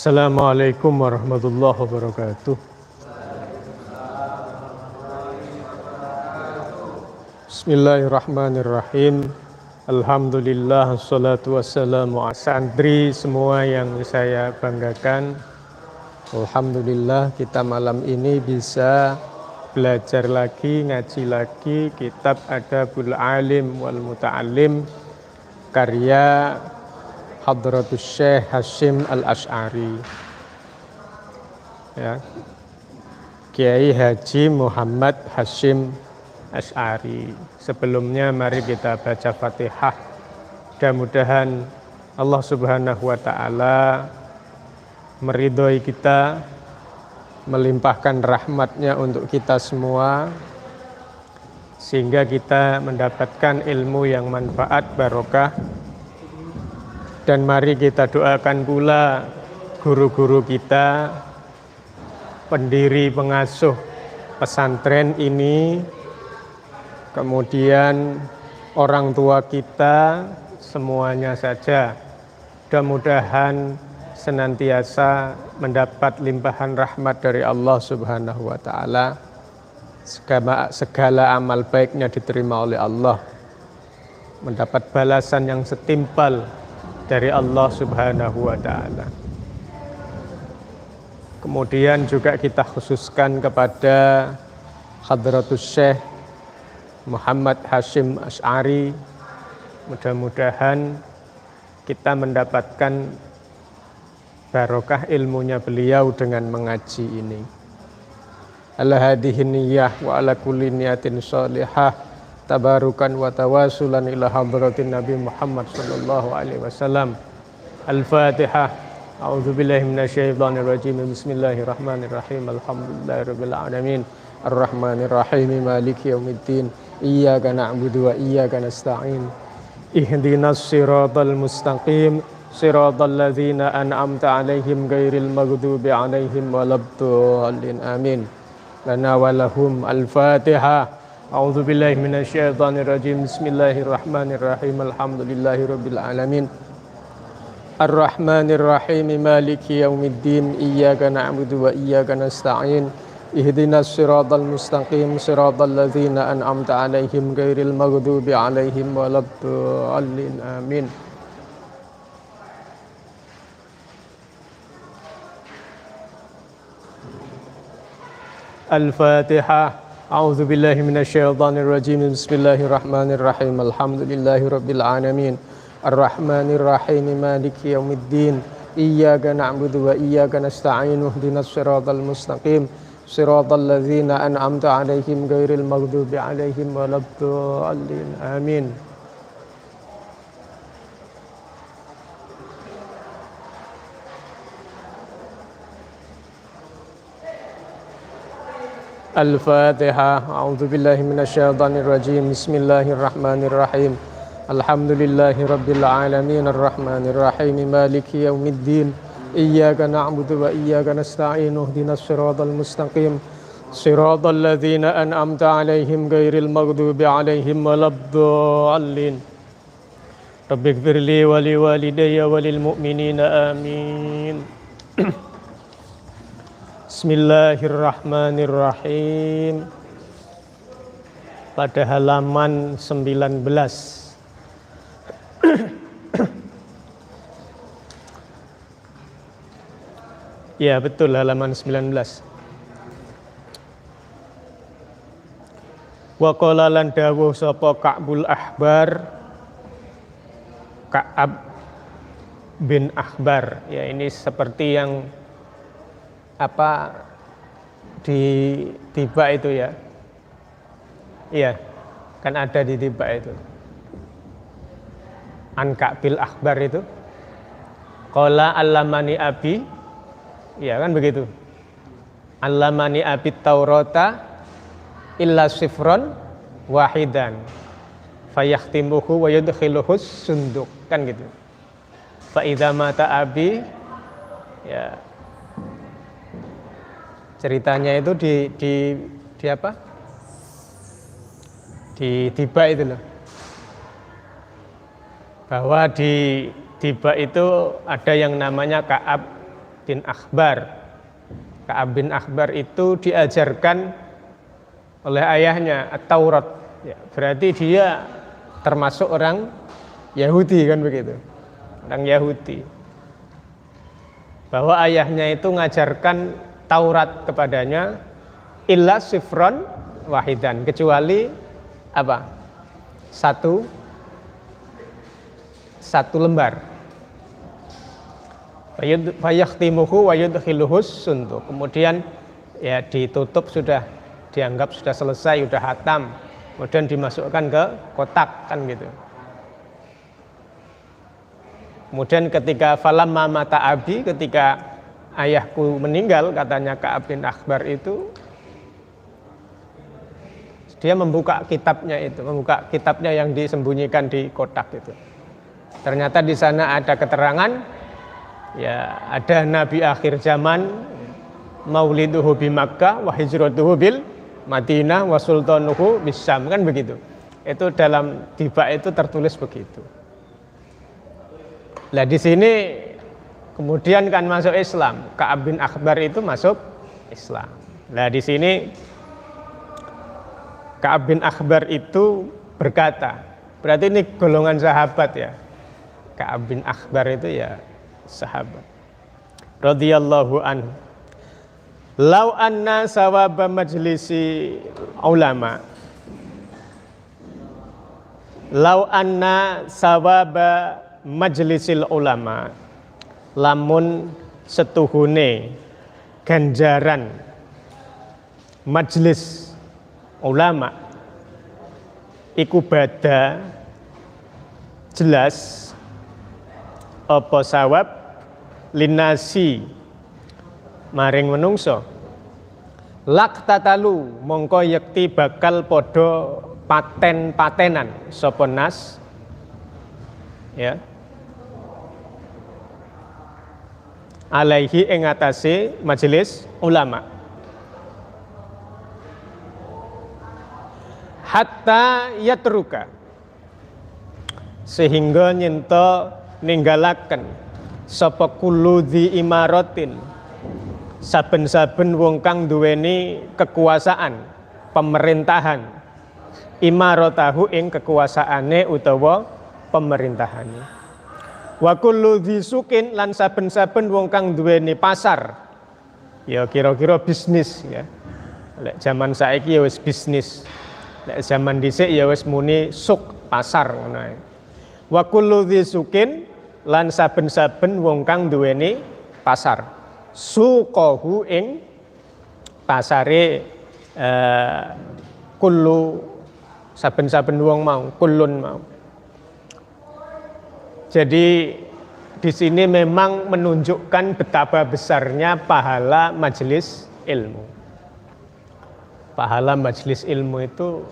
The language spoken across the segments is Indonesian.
Assalamualaikum warahmatullahi wabarakatuh. Bismillahirrahmanirrahim. Alhamdulillah, assalatu wassalamu ala santri semua yang saya banggakan. Alhamdulillah kita malam ini bisa belajar lagi, ngaji lagi kitab Adabul Alim wal Muta'alim karya Hadratus Syekh Hasyim Al-Asy'ari, ya. Kiai Haji Muhammad Hasyim Asy'ari. Sebelumnya mari kita baca Fatihah. Mudah-mudahan Allah Subhanahu wa taala meridhoi kita, melimpahkan rahmatnya untuk kita semua, sehingga kita mendapatkan ilmu yang manfaat, barokah. Dan mari kita doakan pula guru-guru kita, pendiri pengasuh pesantren ini, kemudian orang tua kita, semuanya saja mudah-mudahan senantiasa mendapat limpahan rahmat dari Allah Subhanahu wa taala. Segala amal baiknya diterima oleh Allah, mendapat balasan yang setimpal dari Allah Subhanahu wa taala. Kemudian juga kita khususkan kepada Hadratus Syekh Muhammad Hasyim Asy'ari, mudah-mudahan kita mendapatkan barokah ilmunya beliau dengan mengaji ini. Ala hadhihi niyyah wa ala kulli niyatin shalihah, tabarukan wa tawasulan ila hadratin Nabi Muhammad sallallahu alaihi wasallam. Al-Fatihah. A'udzubillahi minasyaitonir rajim. Bismillahirrahmanirrahim. Alhamdulillahirabbil alamin. Arrahmanirrahim. Maliki yaumiddin. Iyyaka na'budu wa iyyaka nasta'in. Ihdinas siratal mustaqim. Siratal ladzina an'amta 'alaihim ghairil maghdubi 'alaihim waladdallin. Amin. Lana wa lahum. Al-Fatihah. A'udzubillahi minasyaitonirrajim. Bismillahirrahmanirrahim. Alhamdulillahirabbil alamin. Arrahmanirrahim. Maliki yaumiddin. Iyyaka na'budu wa iyyaka nasta'in. Ihdinas siratal mustaqim. Siratal ladzina an'amta 'alaihim ghairil maghdubi 'alaihim waladdallin. Amin. Al-Fatihah. A'udzu billahi minasyaitonir rajim. Bismillahirrahmanirrahim. Alhamdulillahirabbil alamin. Arrahmanir rahim. Maliki yaumiddin. Iyyaka na'budu wa iyyaka nasta'in. Ihdinas siratal mustaqim. Siratal ladzina an'amta 'alaihim ghairil maghdubi 'alaihim waladdallin. Amin. Al-Fatihah. A'udzu billahi minasyaitonir rajim. Bismillahirrahmanirrahim. Alhamdulillahi rabbil alamin. Arrahmanir rahim. Maliki yaumiddin. Iyyaka na'budu wa iyyaka nasta'in. Ihdinas siratal mustaqim. Siratal ladzina an'amta 'alaihim ghairil maghdubi 'alaihim waladdallin. Rabbighfirli wa liwalidayya wa lil mu'minina amin. Bismillahirrahmanirrahim. Pada halaman 19. Ya, betul, halaman 19. Wa qala lan dawuh sapa Ka'bul Ahbar, Ka'ab bin Ahbar. Ya, ini seperti yang di tiba itu, ya. Iya, kan ada di tiba itu. An Ka'bil Akhbar itu. Qala allamani abi. Ya, kan begitu. Allamani abi Taurata illa sifron wahidan. Fayakhtimuhu wa yudkhiluhus sunduk. Kan gitu. Fa idza mata abi, ya. Ceritanya itu di apa? Di tiba itu loh. Bahwa di tiba itu ada yang namanya Ka'ab bin Akhbar. Ka'ab bin Akhbar itu diajarkan oleh ayahnya At-Taurat. Ya, berarti dia termasuk orang Yahudi kan begitu. Orang Yahudi. Bahwa ayahnya itu ngajarkan Taurat kepadanya illa sifron wahidan, kecuali apa? Satu lembar. Fayakhtimuhu wa yudkhiluhus sunduq. Kemudian ya ditutup, sudah dianggap sudah selesai, sudah hatam. Kemudian dimasukkan ke kotak kan gitu. Kemudian ketika falamma mata abi, ketika ayahku meninggal, katanya Ka'ab bin Akhbar itu, dia membuka kitabnya yang disembunyikan di kotak itu. Ternyata di sana ada keterangan, ya ada Nabi akhir zaman, mauliduhu bi Makkah wa hijratuhu bil Madinah wa sultanuhu bis Syam, kan begitu. Itu dalam tibak itu tertulis begitu. Nah di sini kemudian kan masuk Islam. Ka'ab bin Akhbar itu masuk Islam. Nah di sini Ka'ab bin Akhbar itu berkata, berarti ini golongan sahabat ya. Ka'ab bin Akhbar itu ya sahabat. Radhiyallahu anhu. Lau anna sawaba majlisi ulama. Lau anna sawaba majlisil ulama, lamun setuhune ganjaran majelis ulama iku bada jelas apa sawab linasi maring menungso lak tatalu mongko yekti bakal podo paten-patenan sapa nas ya alaihi ing atase majelis ulama hatta yatruka sehingga nyento ninggalaken sapa kullu dzi imaratin saben-saben wong kang duweni kekuasaan pemerintahan imaratahu ing kekuasaane utawa pemerintahane wa kullu dzi sukin lan saben-saben wong kang duweni pasar ya kira-kira bisnis ya. Lek zaman saiki ya wis bisnis. Lek zaman dhisik ya wis muni suk pasar ngono ae. Wa kullu dzi sukin lan saben-saben wong kang duweni pasar. Suqahu ing pasare kullu saben-saben wong mau, kullun mau. Jadi di sini memang menunjukkan betapa besarnya pahala majelis ilmu. Pahala majelis ilmu itu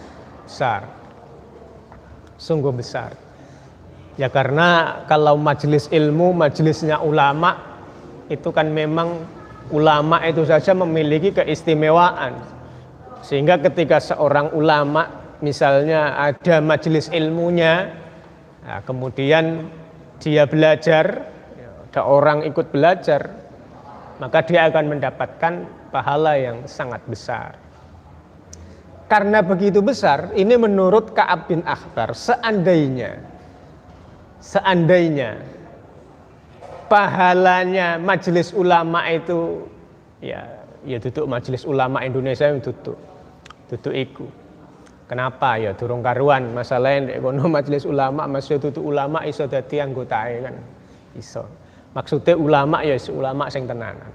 besar, sungguh besar. Ya karena kalau majelis ilmu, majelisnya ulama, itu kan memang ulama itu saja memiliki keistimewaan. Sehingga ketika seorang ulama misalnya ada majelis ilmunya, nah kemudian dia belajar, ada orang ikut belajar, maka dia akan mendapatkan pahala yang sangat besar. Karena begitu besar, ini menurut Ka'ab bin Akhbar, seandainya pahalanya majelis ulama itu ya duduk majelis ulama Indonesia yang duduk iku. Kenapa ya durung karuan masalahnya nek kono majelis ulama masih duduk ulama iso dadi anggotae kan iso. Maksudnya ulama ya ulama sing tenanan.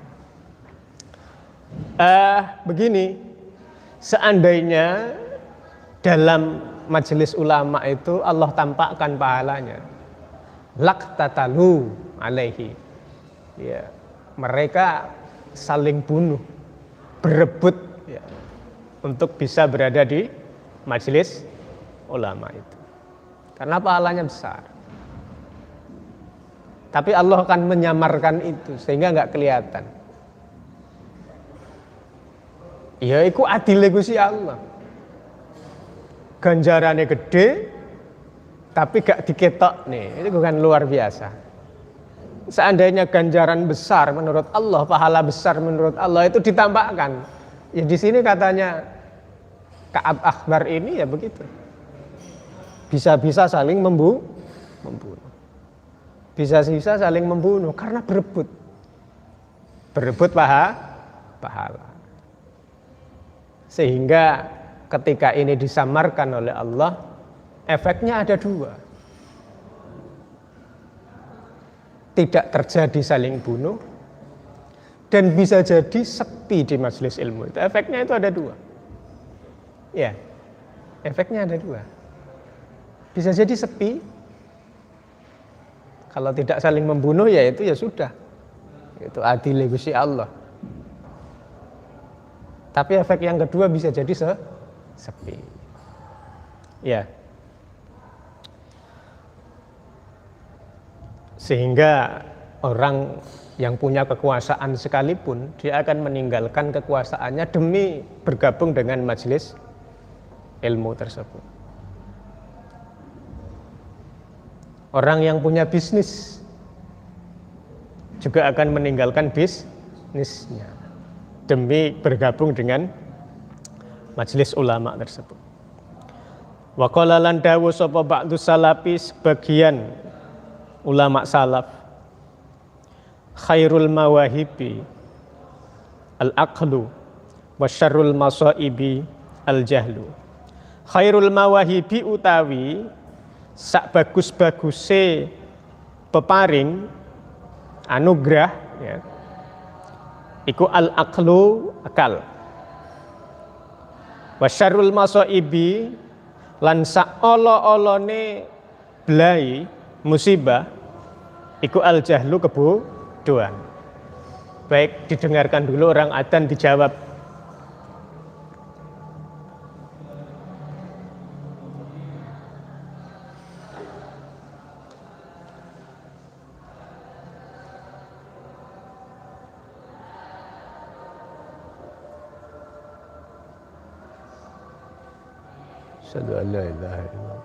Begini, seandainya dalam majelis ulama itu Allah tampakkan pahalanya, laqtatalu alaihi. Ya, mereka saling bunuh, berebut ya, untuk bisa berada di majelis ulama itu. Karena pahalanya besar. Tapi Allah akan menyamarkan itu sehingga nggak kelihatan. Ya iku adile Gusti Allah. Ganjarannya gede tapi gak diketok nih. Itu kan luar biasa. seandainya ganjaran besar menurut Allah, pahala besar menurut Allah itu ditambahkan. Ya di sini katanya Ka'ab Akhbar ini ya begitu. Bisa-bisa saling membunuh. Bisa-bisa saling membunuh karena berebut. Berebut pahala. Sehingga ketika ini disamarkan oleh Allah, efeknya ada dua. Tidak terjadi saling bunuh, dan bisa jadi sepi di majelis ilmu. Itu efeknya itu ada dua. Ya, efeknya ada dua. Bisa jadi sepi. Kalau tidak saling membunuh ya itu ya sudah. Itu adil Gusti Allah. Tapi efek yang kedua bisa jadi sepi. Ya. Sehingga orang yang punya kekuasaan sekalipun dia akan meninggalkan kekuasaannya demi bergabung dengan majelis ilmu tersebut. Orang yang punya bisnis juga akan meninggalkan bisnisnya demi bergabung dengan majelis ulama tersebut. Wa qala lan dawu sapa ba'du salafi, sebagian ulama salaf, khairul mawahibi al-aqlu wa syarrul masaibi al-jahlu. Khairul mawahibi utawi sak bagus-baguse peparing anugerah ya, iku al-aqlu akal, wa syarrul masaibi lan sak olo-olone blai musibah iku al-jahlu kebodohan. Baik, didengarkan dulu orang adzan, dijawab. Asyhadu an la ilaha illallah.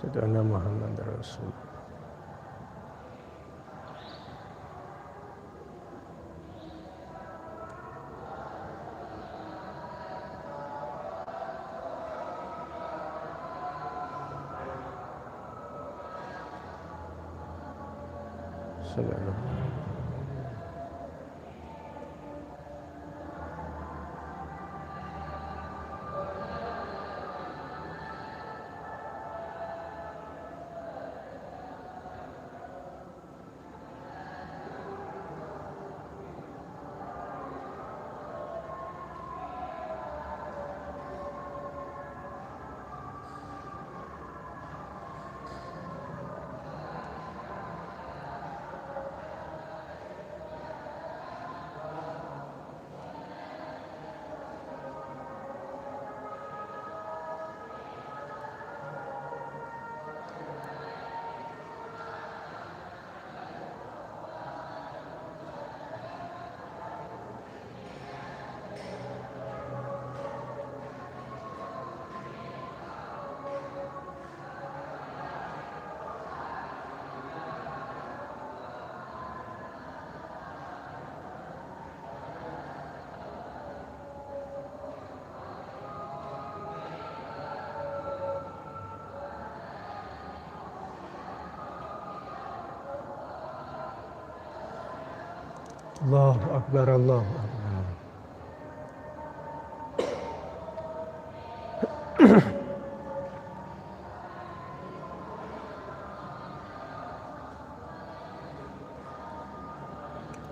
Asyhadu anna Muhammadar Rasulullah. Sallallahu. Allahu Akbar, Allahu Akbar.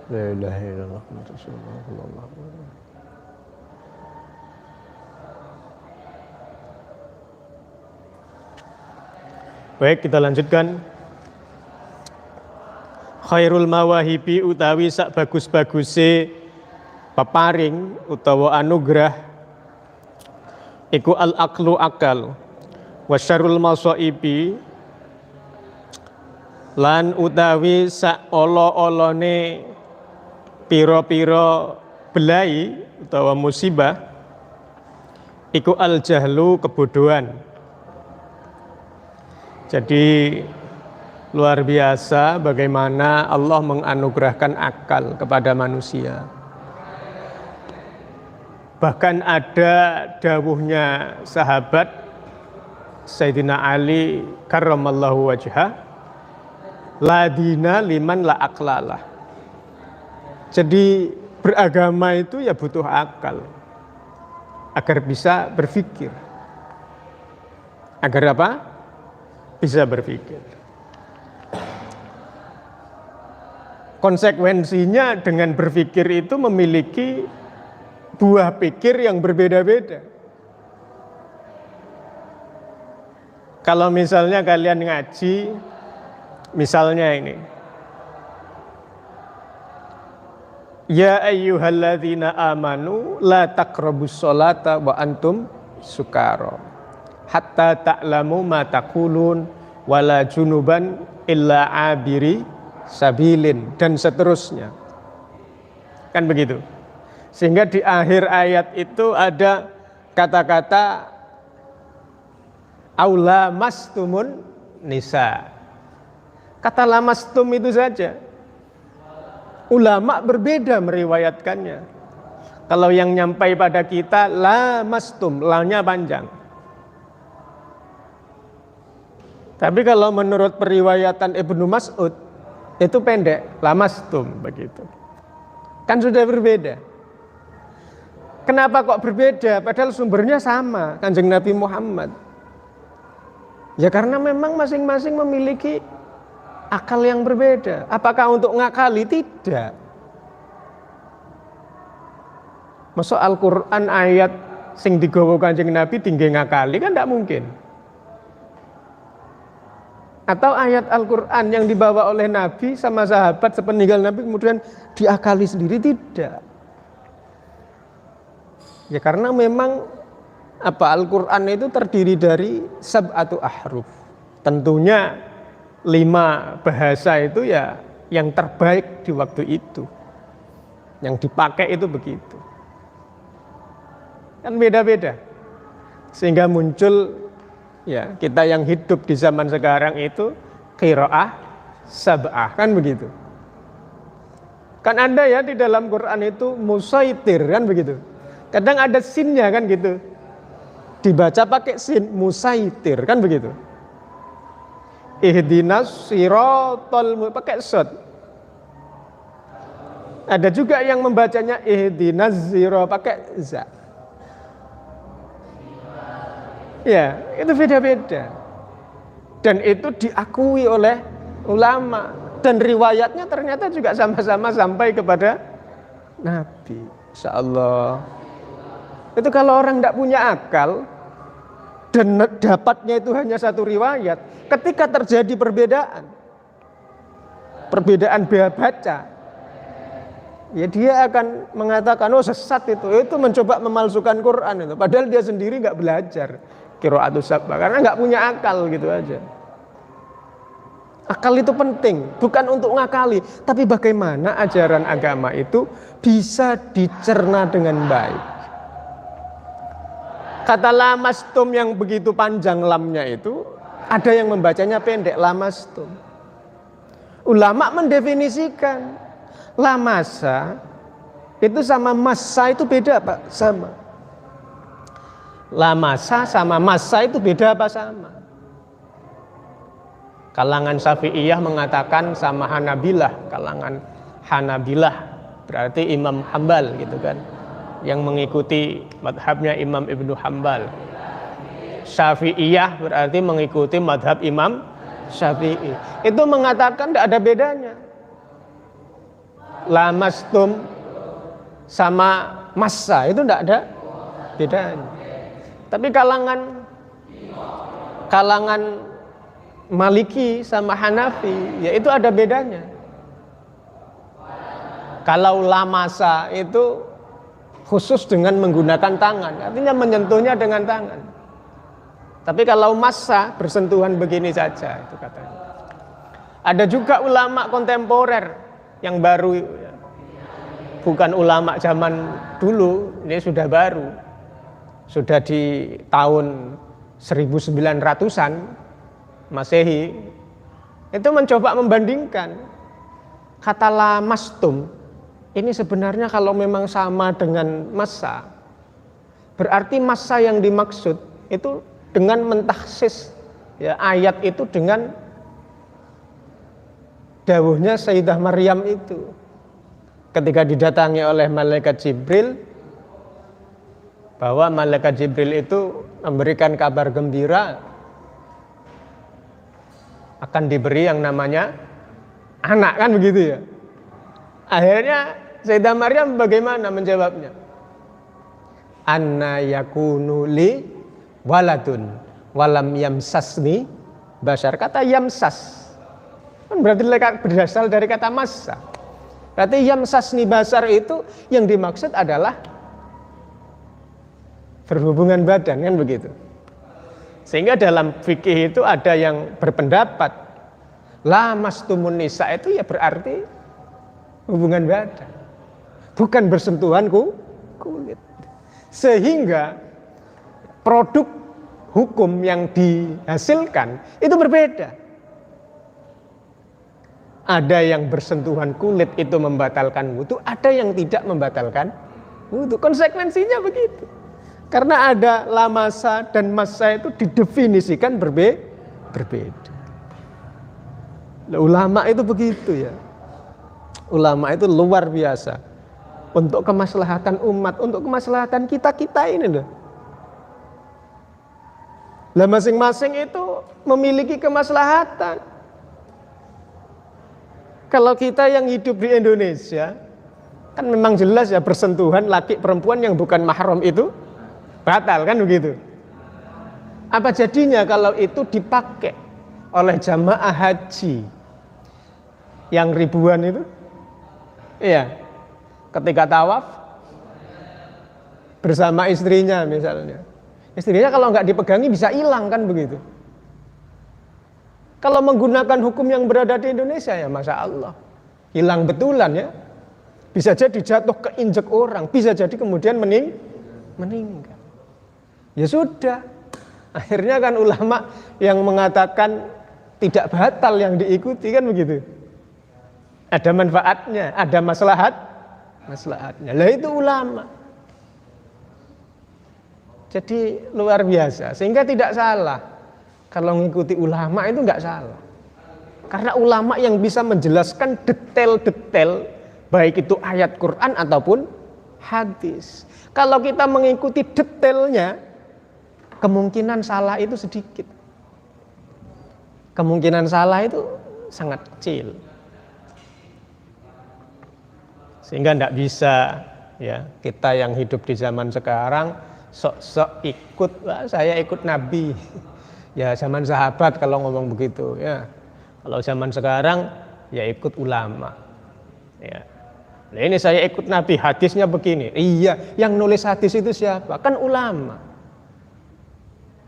La ilaha illallah Muhammadur Rasulullah sallallahu alaihi wasallam. Baik, kita lanjutkan. Khairul mawahibi utawi sak bagus-baguse peparing utawa anugerah iku al aqlu akal, wa syarrul masaibi lan utawi sak olo-olone pira-pira belai utawa musibah iku al jahlu, kebodohan. Jadi luar biasa bagaimana Allah menganugerahkan akal kepada manusia. Bahkan ada dawuhnya sahabat Sayyidina Ali karramallahu wajhah, la dina liman la aqlalah. Jadi beragama itu ya butuh akal agar bisa berpikir. Agar apa? Bisa berpikir. Konsekuensinya dengan berpikir itu memiliki buah pikir yang berbeda-beda. Kalau misalnya kalian ngaji, misalnya ini, ya ayyuhalladzina amanu la taqrabus sholata wa antum sukara hatta ta'lamu ma taqulun wala junuban illa abiri sabilin, dan seterusnya. Kan begitu. Sehingga di akhir ayat itu ada kata-kata aula mastumun nisa. Kata lamastum itu saja. Ulama berbeda meriwayatkannya. Kalau yang nyampai pada kita lamastum, la-nya panjang. Tapi kalau menurut periwayatan Ibnu Mas'ud itu pendek, lamastum begitu. Kan sudah berbeda. Kenapa kok berbeda? Padahal sumbernya sama, Kanjeng Nabi Muhammad. Ya karena memang masing-masing memiliki akal yang berbeda. Apakah untuk ngakali? Tidak. Masuk Al-Quran ayat sing digawa Kanjeng Nabi tinggi ngakali, kan tidak mungkin. Atau ayat Al-Quran yang dibawa oleh Nabi sama sahabat sepeninggal Nabi kemudian diakali sendiri, tidak. Ya karena memang Al-Quran itu terdiri dari sab'atu ahruf. Tentunya 5 bahasa itu ya yang terbaik di waktu itu. Yang dipakai itu begitu. Kan beda-beda. Sehingga muncul ya kita yang hidup di zaman sekarang itu qiraah sab'ah, kan begitu. Kan ada ya di dalam Quran itu musaitir, kan begitu. Kadang ada sinnya, kan gitu. Dibaca pakai sin, musaitir, kan begitu. Ihdinas siratal pakai shad. Ada juga yang membacanya ihdinas zira pakai za. Ya, itu beda-beda. Dan itu diakui oleh ulama. Dan riwayatnya ternyata juga sama-sama sampai kepada Nabi. Insyaallah. Itu kalau orang tidak punya akal dan dapatnya itu hanya satu riwayat, ketika terjadi perbedaan baca, ya dia akan mengatakan oh sesat itu mencoba memalsukan Quran itu, padahal dia sendiri nggak belajar qiraatus sab'ah karena nggak punya akal gitu aja. Akal itu penting, bukan untuk ngakali, tapi bagaimana ajaran agama itu bisa dicerna dengan baik. Kata lamastum yang begitu panjang lamnya itu, ada yang membacanya pendek, lamastum. Ulama mendefinisikan lamasa itu sama massa itu beda apa? Sama. Lamasa sama massa itu beda apa sama? Kalangan Syafi'iyah mengatakan sama Hanabilah, kalangan Hanabilah berarti Imam Hambal gitu kan, yang mengikuti madhabnya Imam Ibnu Hambal. Syafi'iyah berarti mengikuti madhab Imam Syafi'i. Itu mengatakan tidak ada bedanya. Lamastum sama massa itu tidak ada bedanya. Tapi kalangan Maliki sama Hanafi, ya itu ada bedanya. Kalau lamasa itu khusus dengan menggunakan tangan, artinya menyentuhnya dengan tangan. Tapi kalau massa bersentuhan begini saja, itu katanya. Ada juga ulama kontemporer yang baru, bukan ulama zaman dulu, ini sudah baru, sudah di tahun 1900-an Masehi, itu mencoba membandingkan kata lamastum ini sebenarnya kalau memang sama dengan massa, berarti massa yang dimaksud itu dengan mentaksis ya, ayat itu dengan dawuhnya Sayyidah Maryam itu ketika didatangi oleh malaikat Jibril, bahwa malaikat Jibril itu memberikan kabar gembira akan diberi yang namanya anak, kan begitu ya. Akhirnya Sayyidah Maryam bagaimana menjawabnya? Anna yakunu li waladun walam yamsasni bashar. Kata yamsas kan berarti berasal dari kata massa. Berarti yamsasni bashar itu yang dimaksud adalah berhubungan badan, kan begitu. Sehingga dalam fikih itu ada yang berpendapat lamastumun nisa itu ya berarti hubungan badan, bukan bersentuhan kulit. Sehingga produk hukum yang dihasilkan itu berbeda. Ada yang bersentuhan kulit itu membatalkan wudu, ada yang tidak membatalkan wudu. Konsekuensinya begitu. Karena ada lamasa dan massa itu didefinisikan berbeda. Ulama itu begitu ya. Ulama itu luar biasa. Untuk kemaslahatan umat, untuk kemaslahatan kita ini loh. Lah masing-masing itu memiliki kemaslahatan. Kalau kita yang hidup di Indonesia, kan memang jelas ya bersentuhan laki perempuan yang bukan mahram itu batal, kan begitu. Apa jadinya kalau itu dipakai oleh jamaah haji yang ribuan itu? Iya, ketika tawaf bersama istrinya misalnya. Istrinya kalau nggak dipegangi bisa hilang, kan begitu. Kalau menggunakan hukum yang berada di Indonesia ya Masya Allah, hilang betulan ya. Bisa jadi jatuh keinjek orang, bisa jadi kemudian meninggal. Ya sudah, akhirnya kan ulama yang mengatakan tidak batal yang diikuti, kan begitu. Ada manfaatnya, ada maslahatnya. Lah itu ulama. Jadi luar biasa, sehingga tidak salah kalau mengikuti ulama itu nggak salah. Karena ulama yang bisa menjelaskan detail-detail, baik itu ayat Quran ataupun hadis. Kalau kita mengikuti detailnya, kemungkinan salah itu sedikit. Kemungkinan salah itu sangat kecil. Sehingga tidak bisa ya kita yang hidup di zaman sekarang sok-sok ikut, wah, saya ikut Nabi. Ya zaman sahabat kalau ngomong begitu ya. Kalau zaman sekarang ya ikut ulama. Ya. Nah, ini saya ikut Nabi, hadisnya begini. Iya, yang nulis hadis itu siapa? Kan ulama.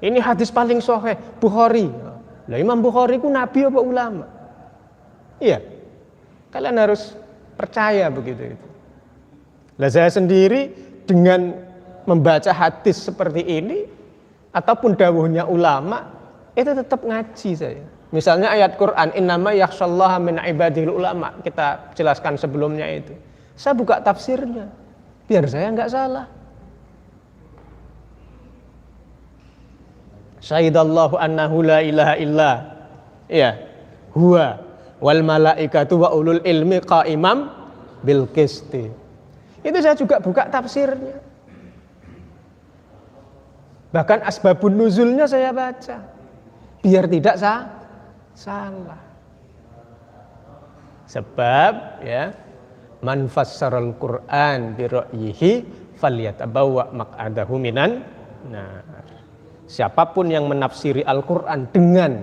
Ini hadis paling sahih Bukhari. Lah Imam Bukhari ku nabi apa ulama? Iya. Kalian harus percaya begitu itu. Lah saya sendiri dengan membaca hadis seperti ini ataupun dawuhnya ulama itu tetap ngaji saya. Misalnya ayat Quran innama yakhsyallaha min ibadil ulama, kita jelaskan sebelumnya itu. Saya buka tafsirnya biar saya enggak salah. Syahidallahu annahu la ilaha illa ya huwa wal malaikatu wa ulul ilmi qaimam bil qisti. Itu saya juga buka tafsirnya. Bahkan asbabun nuzulnya saya baca biar tidak salah. Sebab ya man fassaral Qur'an bi ra'yihi falyatabawwa maq'adahu minan nar. Siapapun yang menafsiri Al-Qur'an dengan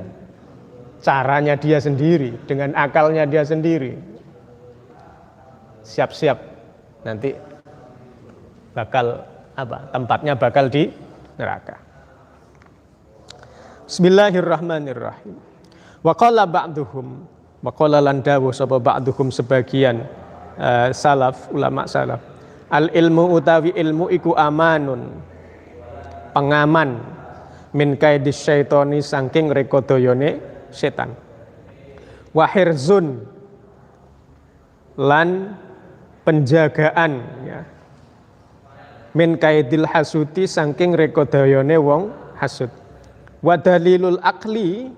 caranya dia sendiri, dengan akalnya dia sendiri, siap-siap nanti bakal tempatnya bakal di neraka. Bismillahirrahmanirrahim. Wa qala ba'duhum, wa qala lan dawuh sapa ba'duhum sebagian salaf, ulama salaf, al ilmu utawi ilmu iku amanun, pengaman, min kaidis syaitoni saking rekodayane setan, wa hirzun lan penjagaan ya, min kaidil hasuti saking rekodayane wong hasud, wa dalilul akli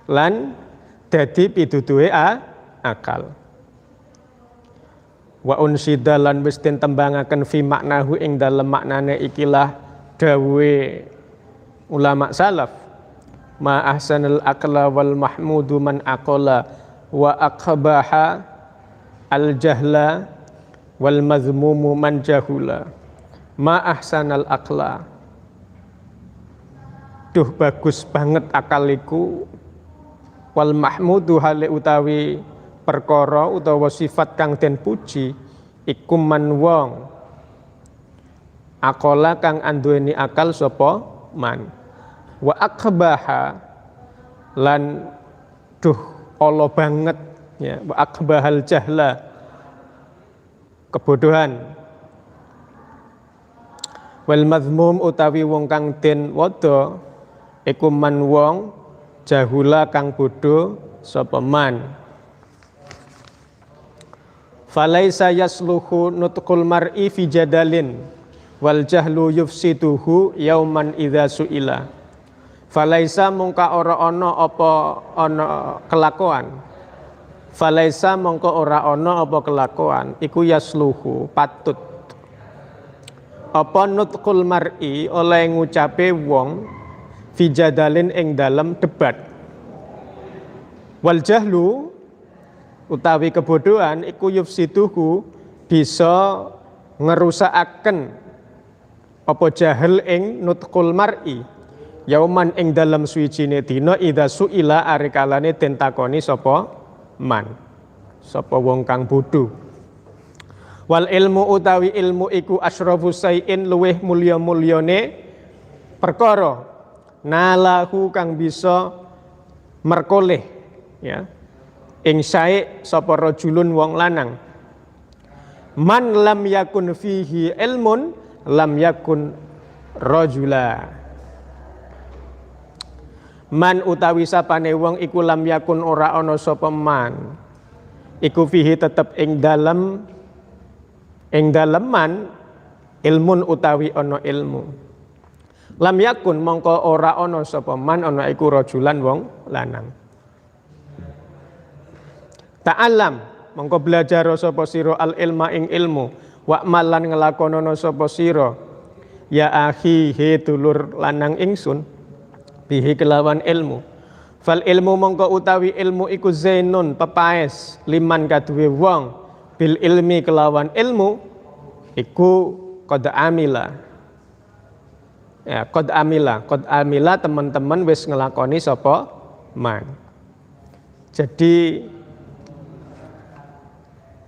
lan dadi pituduhe akal, wa unsida lan wis den tembangaken fi maknahu ing dalem maknane ikilah dawe ulama salaf, ma ahsanul aqla wal mahmudu man aqala wa aqbaha al jahla wal mazmumu man jahula. Ma ahsanal aqla, duh bagus banget akaliku, wal mahmudu hale utawi perkara utawa sifat kang den puji iku man wong aqala kang anduweni akal sapa man, wa aqbaha lan duh ala banget ya, wa aqbahal jahla kebodohan, wal mazmum utawi wong kang den wada iku man wong jahula kang bodoh sapa man. Falaisa yasluhu nutqul mar'i fi jadalin wal jahlu yufsiduhu yauman idza suila. Falaisa mongko ora ana apa ana kelakuan, falaisa mongko ora ana apa kelakuan iku yasluhu patut apa nutqul mar'i oleh ngucape wong fi jadalin ing dalem debat, wal jahlu utawi kebodohan iku yufsiduhu bisa ngerusakaken apa jahil ing nutqul mar'i yauman ing dalem suwijine dina idza suila arikalane den takoni sapa man, sapa wong kang bodho. Wal ilmu utawi ilmu iku asyrafu sayin luweh mulya-mulyane perkara, nalahu kang bisa merkoleh ya ing sae sapa rajulun wong lanang, man lam yakun fihi ilmun lam yakun rajula. Man utawi sapane wong iku lam yakun ora ana sapa man iku fihi tetep ing dalem man ilmun utawi ana ilmu, lam yakun mongko ora ana sapa man ana iku rajulan wong lanang. Ta'allam mongko belajar sapa sira al ilma ing ilmu, wa malan nglakonono sapa sira ya akhi he dulur lanang ingsun bihi kelawan ilmu. Fal ilmu mongko utawi ilmu iku zainun pepaes liman kaduwe wong bil ilmi kelawan ilmu iku qad amila ya, qad amila teman-teman wis ngelakoni sapa man. Jadi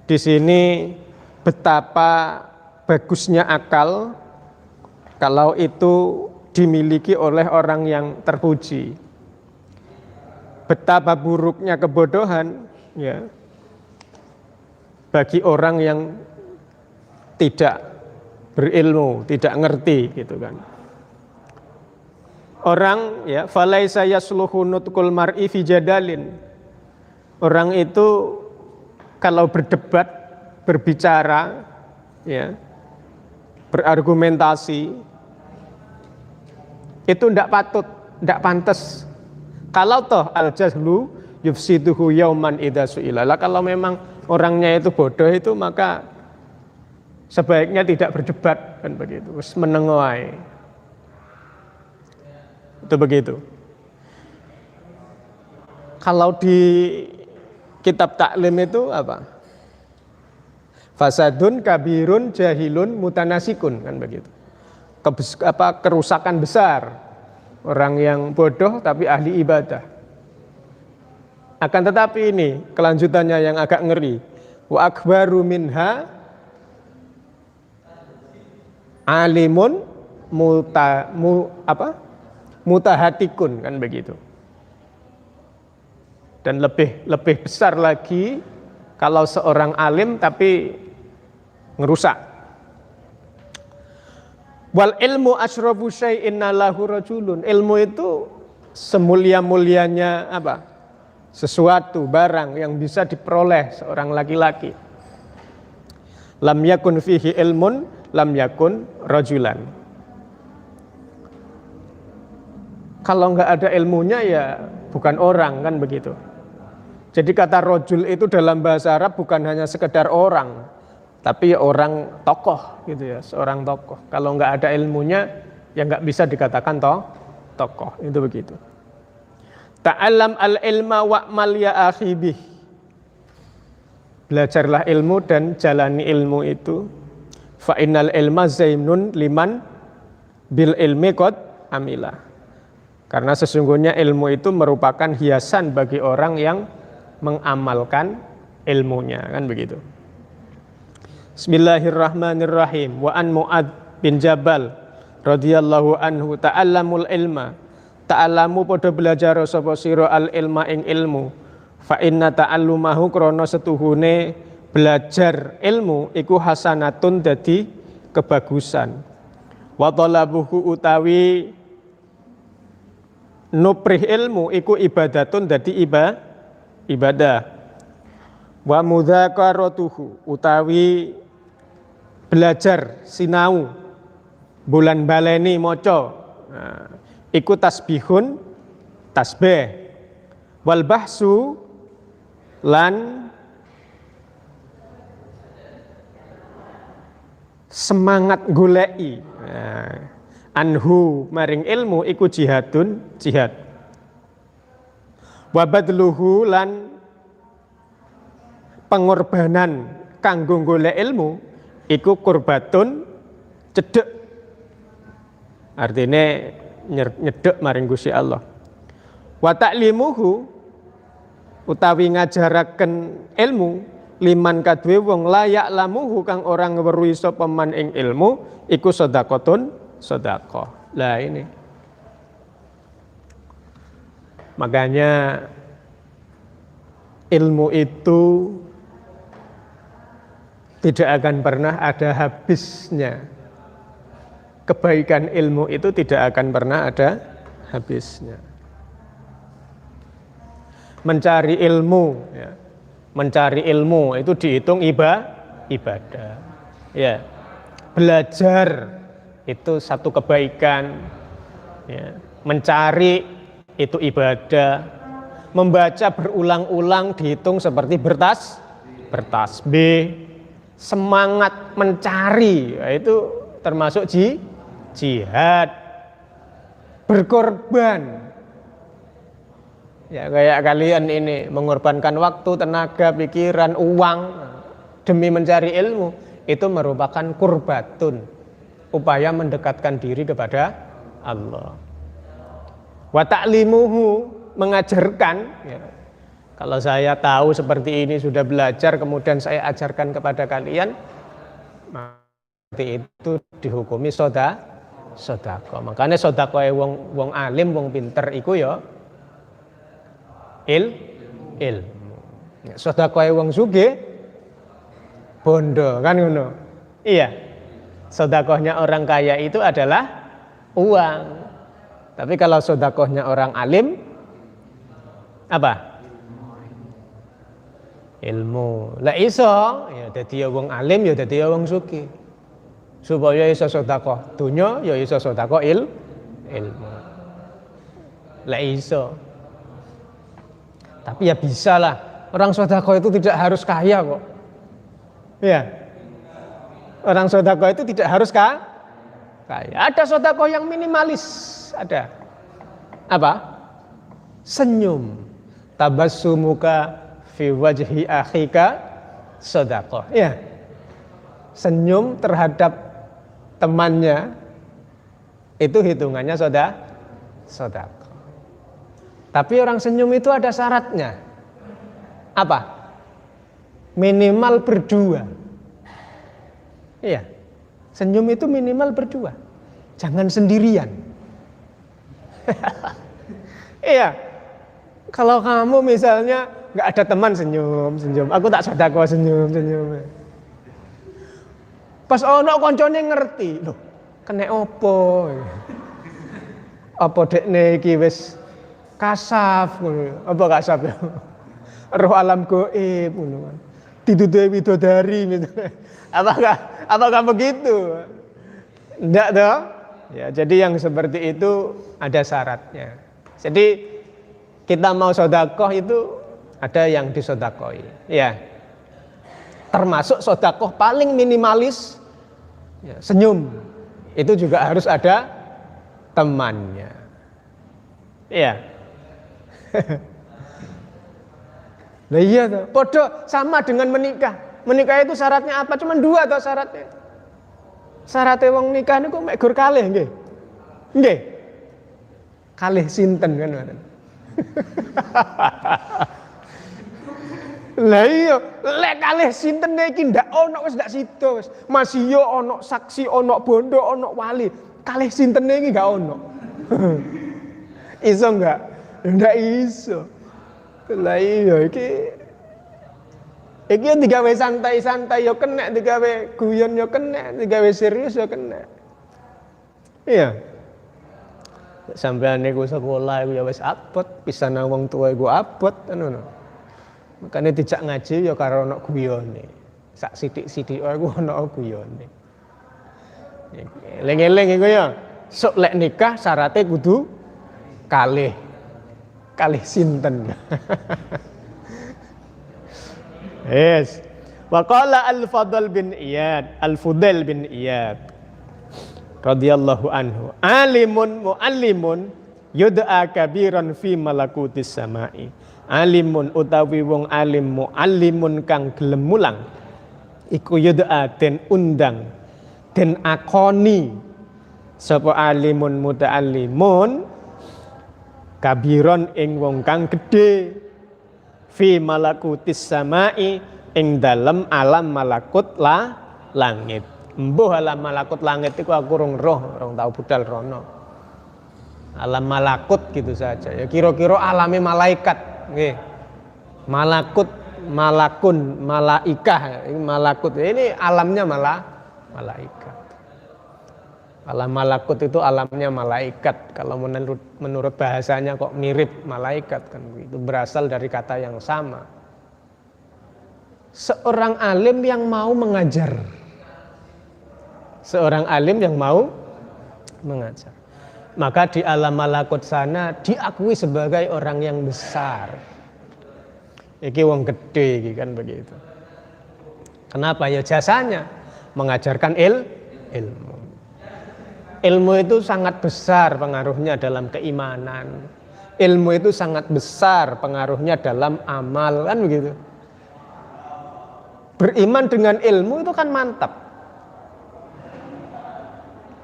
di sini betapa bagusnya akal kalau itu dimiliki oleh orang yang terpuji. Betapa buruknya kebodohan ya bagi orang yang tidak berilmu, tidak ngerti gitu kan. Orang ya falaisa yasluhu nutqul mar'i fi jadalin. Orang itu kalau berdebat, berbicara ya, berargumentasi itu tidak patut, tidak pantas. Kalau toh al-jahlu yufsiduhu yauman idza su'ila. Kalau memang orangnya itu bodoh itu maka sebaiknya tidak berdebat kan begitu. Terus menengoai. Itu begitu. Kalau di kitab taklim itu apa? Fasadun kabirun jahilun mutanasikun kan begitu. Kerusakan besar, orang yang bodoh tapi ahli ibadah. Akan tetapi ini kelanjutannya yang agak ngeri. Wa akbaru minha alimun mutahatikun, kan begitu. Dan lebih besar lagi kalau seorang alim tapi ngerusak. Wal ilmu asyrafu syai'in lahu rajulun. Ilmu itu semulia-mulianya apa? Sesuatu barang yang bisa diperoleh seorang laki-laki. Lam yakun fihi ilmun lam yakun rajulan. Kalau nggak ada ilmunya ya bukan orang, kan begitu. Jadi kata rojul itu dalam bahasa Arab bukan hanya sekedar orang, tapi orang tokoh gitu ya, seorang tokoh. Kalau nggak ada ilmunya ya nggak bisa dikatakan tokoh, itu begitu. Ta'allam al-ilma wa'mal ya akhi bih. Belajarlah ilmu dan jalani ilmu itu. Fa innal ilma zainun liman bil ilmi qad amila. Karena sesungguhnya ilmu itu merupakan hiasan bagi orang yang mengamalkan ilmunya, kan begitu. Bismillahirrahmanirrahim. Wa an Mu'ad bin Jabal radhiyallahu anhu ta'allamul ilma. Ta'allamu padha belajar sapa sira al ilma ing ilmu. Fa inna ta'allumahu krana setuhune belajar ilmu iku hasanatun dadi kebagusan. Wa talabuhu utawi nuprih ilmu iku ibadatun dadi ibadah. Wa mudzakaratuhu utawi belajar sinau bulan baleni maca iku tasbihun tasbih. Wal bahsu lan semangat goleki anhu maring ilmu iku jihad. Wa badluhu lan pengorbanan kanggo golek ilmu iku kurbatun cedhek. Artinya nyedhek maring Gusti Allah. Wa ta'limuhu utawi ngajaraken ilmu liman kadwe wong layak lamuhu kang orang weruhi sapa man ing ilmu iku sedekahun sedekah. Lah ini. Makanya ilmu itu tidak akan pernah ada habisnya. Kebaikan ilmu itu tidak akan pernah ada habisnya. Mencari ilmu itu dihitung ibadah. Ya. Belajar itu satu kebaikan. Ya. Mencari itu ibadah. Membaca berulang-ulang dihitung seperti bertasbih. Semangat mencari itu termasuk jihad. Berkorban. Ya kayak kalian ini mengorbankan waktu, tenaga, pikiran, uang demi mencari ilmu, itu merupakan kurbatun, upaya mendekatkan diri kepada Allah. Wa ta'limuhu mengajarkan, ya. Kalau saya tahu seperti ini sudah belajar kemudian saya ajarkan kepada kalian, seperti itu dihukumi sedekah. Makanya sedekah wong alim, wong pinter iku ya ilmu. Sedekah wong sugih bondo, kan ngono. Iya. Sedekahnya orang kaya itu adalah uang. Tapi kalau sedekahnya orang alim apa? Ilmu. Lah iso ya dadi wong alim ya dadi wong sugih. Supaya iso sedekah dunya ya iso sedekah ilmu. Lah iso. Tapi ya bisa lah. Orang sedekah itu tidak harus kaya kok. Ya. Orang sedekah itu tidak harus kaya. Ada sedekah yang minimalis, ada. Apa? Senyum. Tabassumuka fi wajhi akhika sedekah. Ya. Senyum terhadap temannya itu hitungannya sedekah. Tapi orang senyum itu ada syaratnya. Apa? Minimal berdua. Iya. Senyum itu minimal berdua. Jangan sendirian. Iya. Kalau kamu misalnya nggak ada teman senyum. Aku tak sedekah senyum. Pas ono koncone ngerti, loh, kena opo? Apa dekne iki wis kasaf ngono. Apa kasaf ya? Roh alam gaib ngono. Dituduhi widodari misalnya. Apakah begitu? Enggak toh? Ya, jadi yang seperti itu ada syaratnya. Jadi kita mau sedekah itu ada yang disedekoi, ya. Termasuk sedekah paling minimalis ya, senyum. Itu juga harus ada temannya. Iya. Nah iya toh. Podo sama dengan menikah. Menikah itu syaratnya apa? Cuma 2 toh syaratnya. Syaratnya wong nikah niku mek gur kalih nggih. Nggih. Kalih sinten kan. Lah iya, lek kalih sinten iki ndak ono wis ndak sida wis. Masih yo ono saksi, ono bondo, ono wali. Kalih sinten iki gak ono. Iso enggak? Ndak iso. Lah iya iki digawe santai-santai yo kena, digawe guyon yo kena, digawe serius yo kena. Iya. Sampeyan niku sekolah iku ya wis abot, pisan nang wong tuwa iku abot ngono. Makane dijak ngaji ya karo ana guyone. Sak sithik-sithik iku ana guyone. Eling-eling iku ya. Sok lek nikah syaratnya kudu kalih. Kalih sinten. Yes. Wa qala Al-Fudail bin Iyad radhiyallahu anhu, alimun muallimun yud'a kabiran fi malakutis samai. Alimun utawi wong alim muallimun kang gelem mulang iku yud'a den undang den akoni sapa alimun muta'allimun kabiron ing wong kang gedhe fi malakutis samai ing dalem alam malakut langit. Mbuh alam malakut langit itu aku rong tahu budal rono. Alam malakut gitu saja. Ya kira-kira alame malaikat, nggih. Malakut, malakun, malaikah, ini malakut. Ini alamnya malaikat. Alam malakut itu alamnya malaikat. Kalau menurut bahasanya kok mirip malaikat kan itu berasal dari kata yang sama. Seorang alim yang mau mengajar. Seorang alim yang mau mengajar. Maka di alam malakut sana diakui sebagai orang yang besar. Iki wong gede iki kan begitu. Kenapa? Ya jasanya mengajarkan ilmu. Ilmu itu sangat besar pengaruhnya dalam keimanan. Ilmu itu sangat besar pengaruhnya dalam amal kan begitu. Beriman dengan ilmu itu kan mantap.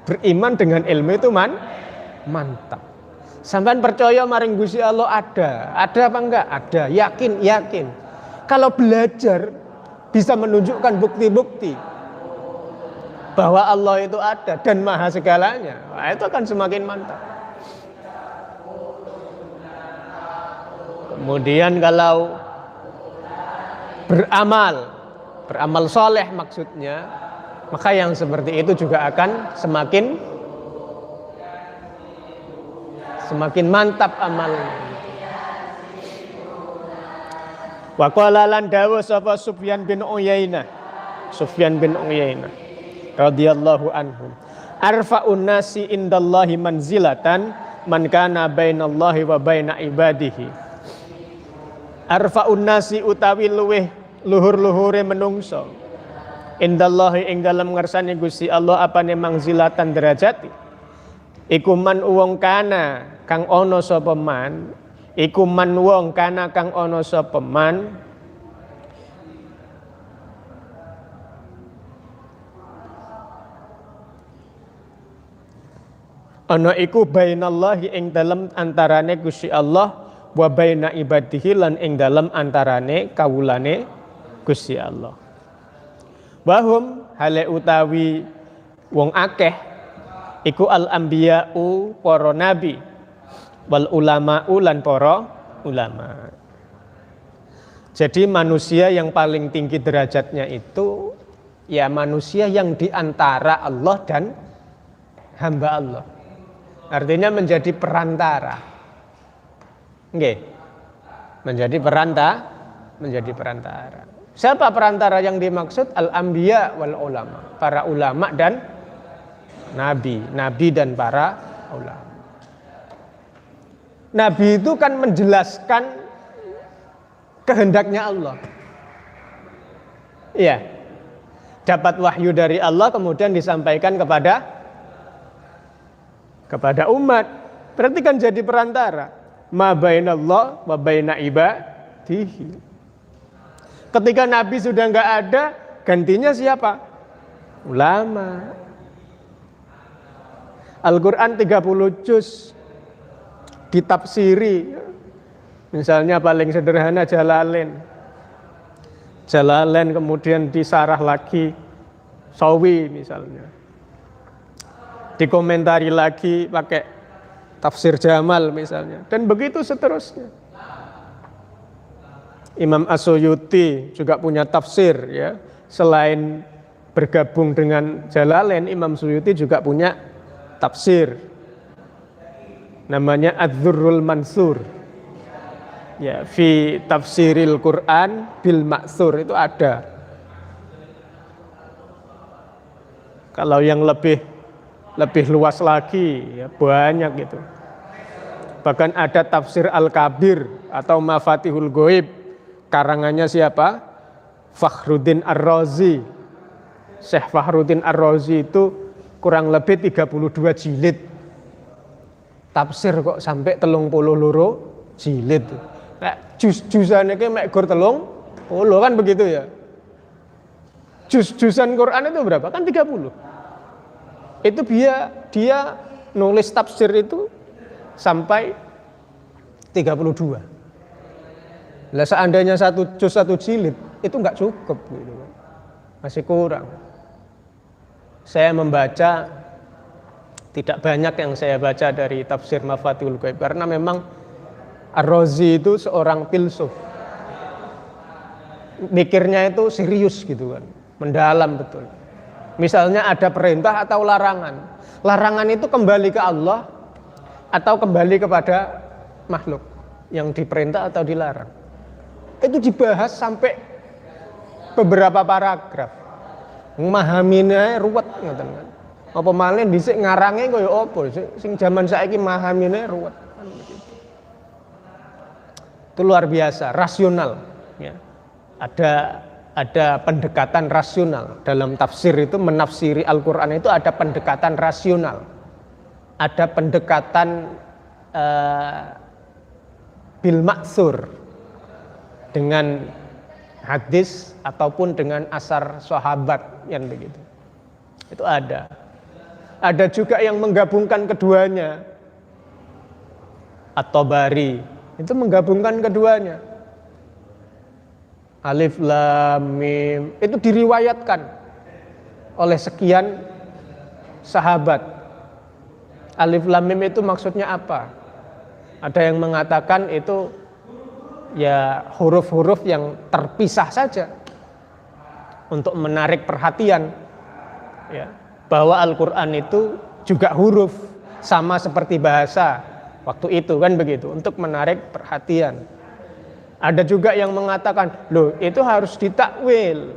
Beriman dengan ilmu itu mantap. Sampean percaya maring Gusti Allah ada apa enggak? Ada, yakin. Kalau belajar bisa menunjukkan bukti-bukti bahwa Allah itu ada dan maha segalanya, nah, itu akan semakin mantap. Kemudian kalau beramal soleh maksudnya, maka yang seperti itu juga akan semakin mantap amalnya. Wa qala lan dawuh sapa Sufyan bin Uyainah radhiyallahu anhu, arfa'un nasi indallahi manzilatan man kana bainallahi wa baina ibadihi. Arfa'un nasi utawi luweh luhur-luhure menungso indallahi ing dalem ngersane Gusti Allah apane manzilatan derajati iku man wong kana kang ana sapa man iku man wong kana kang ana sapa man ana iku bainallahi ing dalem antarane Gusti Allah wa baina ibadihi lan ing dalem antarane kawulane Gusti Allah. Wahum hale utawi wong akeh iku al anbiya'u para nabi wal ulama'u lan para ulama. Jadi manusia yang paling tinggi derajatnya itu ya manusia yang diantara Allah dan hamba Allah. Artinya menjadi perantara. Nggih. Menjadi perantara. Siapa perantara yang dimaksud? Al-anbiya wal ulama. Para ulama dan nabi dan para ulama. Nabi itu kan menjelaskan kehendaknya Allah. Iya. Dapat wahyu dari Allah kemudian disampaikan kepada umat. Berarti kan jadi perantara. Ma bainallah wa baina ibadihi. Ketika Nabi sudah enggak ada, gantinya siapa? Ulama. Al-Qur'an 30 juz ditafsiri. Misalnya paling sederhana Jalalain kemudian disarah lagi Sawi misalnya. Dikomentari lagi pakai tafsir Jamal misalnya. Dan begitu seterusnya. Imam As-Suyuti juga punya tafsir ya. Selain bergabung dengan Jalalain, Imam Suyuti juga punya tafsir. Namanya Ad-Durrul Mansur. Ya, fi tafsiril Quran bil maksur itu ada. Kalau yang lebih luas lagi ya banyak gitu. Bahkan ada tafsir Al-Kabir atau Mafatihul Ghaib. Karangannya siapa? Fakhruddin Ar-Razi. Syekh Fakhruddin Ar-Razi itu kurang lebih 32 jilid. Tafsir kok sampai 32 jilid. Nah, juz-juzane ki mek gur 30 kan begitu ya. Juz-juzan Quran itu berapa? Kan 30. Itu dia nulis tafsir itu sampai 32. Lah seandainya satu juz 1 jilid itu enggak cukup gitu kan. Masih kurang. Saya membaca tidak banyak yang saya baca dari tafsir Mafatihul Ghaib karena memang Ar-Razi itu seorang filsuf. Mikirnya itu serius gitu kan, mendalam betul. Misalnya ada perintah atau larangan. Larangan itu kembali ke Allah atau kembali kepada makhluk yang diperintah atau dilarang. Itu dibahas sampai beberapa paragraf. Memahaminya ruwet ngoten kan. Apa malih dhisik ngarange kaya apa sing jaman saiki mahamine ruwet. Itu luar biasa, rasional ya. Ada pendekatan rasional dalam tafsir itu, menafsiri Al-Qur'an itu ada pendekatan rasional. Ada pendekatan bil maksur dengan hadis ataupun dengan asar sahabat yang begitu. Itu ada. Ada juga yang menggabungkan keduanya. At-Tabari itu menggabungkan keduanya. Alif Lam Mim itu diriwayatkan oleh sekian sahabat. Alif Lam Mim itu maksudnya apa? Ada yang mengatakan itu ya huruf-huruf yang terpisah saja untuk menarik perhatian ya, bahwa Al-Qur'an itu juga huruf sama seperti bahasa waktu itu kan begitu, untuk menarik perhatian. Ada juga yang mengatakan, loh itu harus ditakwil.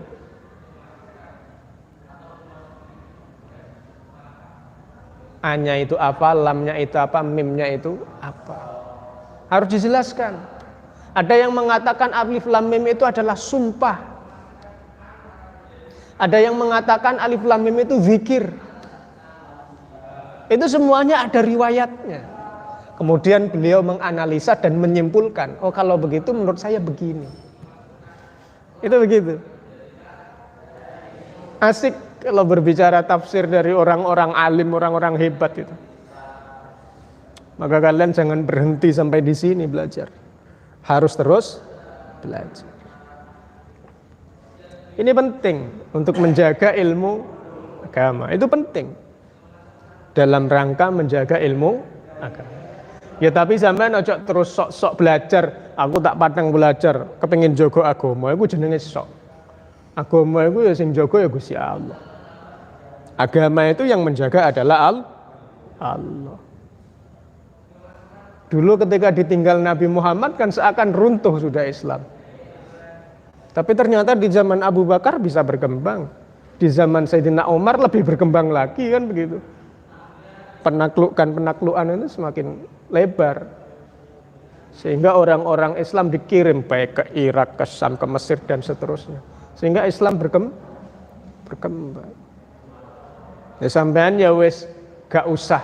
A-nya itu apa, lamnya itu apa, mimnya itu apa. Harus dijelaskan. Ada yang mengatakan alif lam mim itu adalah sumpah. Ada yang mengatakan alif lam mim itu zikir. Itu semuanya ada riwayatnya. Kemudian beliau menganalisa dan menyimpulkan, oh kalau begitu menurut saya begini. Itu begitu. Asik kalau berbicara tafsir dari orang-orang alim, orang-orang hebat itu. Maka kalian jangan berhenti sampai di sini belajar. harus terus belajar. Ini penting untuk menjaga ilmu agama. Itu penting dalam rangka menjaga ilmu agama. Ya tapi sampean ojo terus sok-sok belajar. Aku tak pateng belajar, kepengin jaga agama. Iku jenenge sok. Agama itu ya sing jaga ya Gusti Allah. Agama itu yang menjaga adalah Allah. Dulu ketika ditinggal Nabi Muhammad kan seakan runtuh sudah Islam. Tapi ternyata di zaman Abu Bakar bisa berkembang. Di zaman Sayyidina Umar lebih berkembang lagi kan begitu. Penaklukan itu semakin lebar. Sehingga orang-orang Islam dikirim baik ke Irak, ke Syam, ke Mesir dan seterusnya. Sehingga Islam berkembang. Ya sampean ya wis gak usah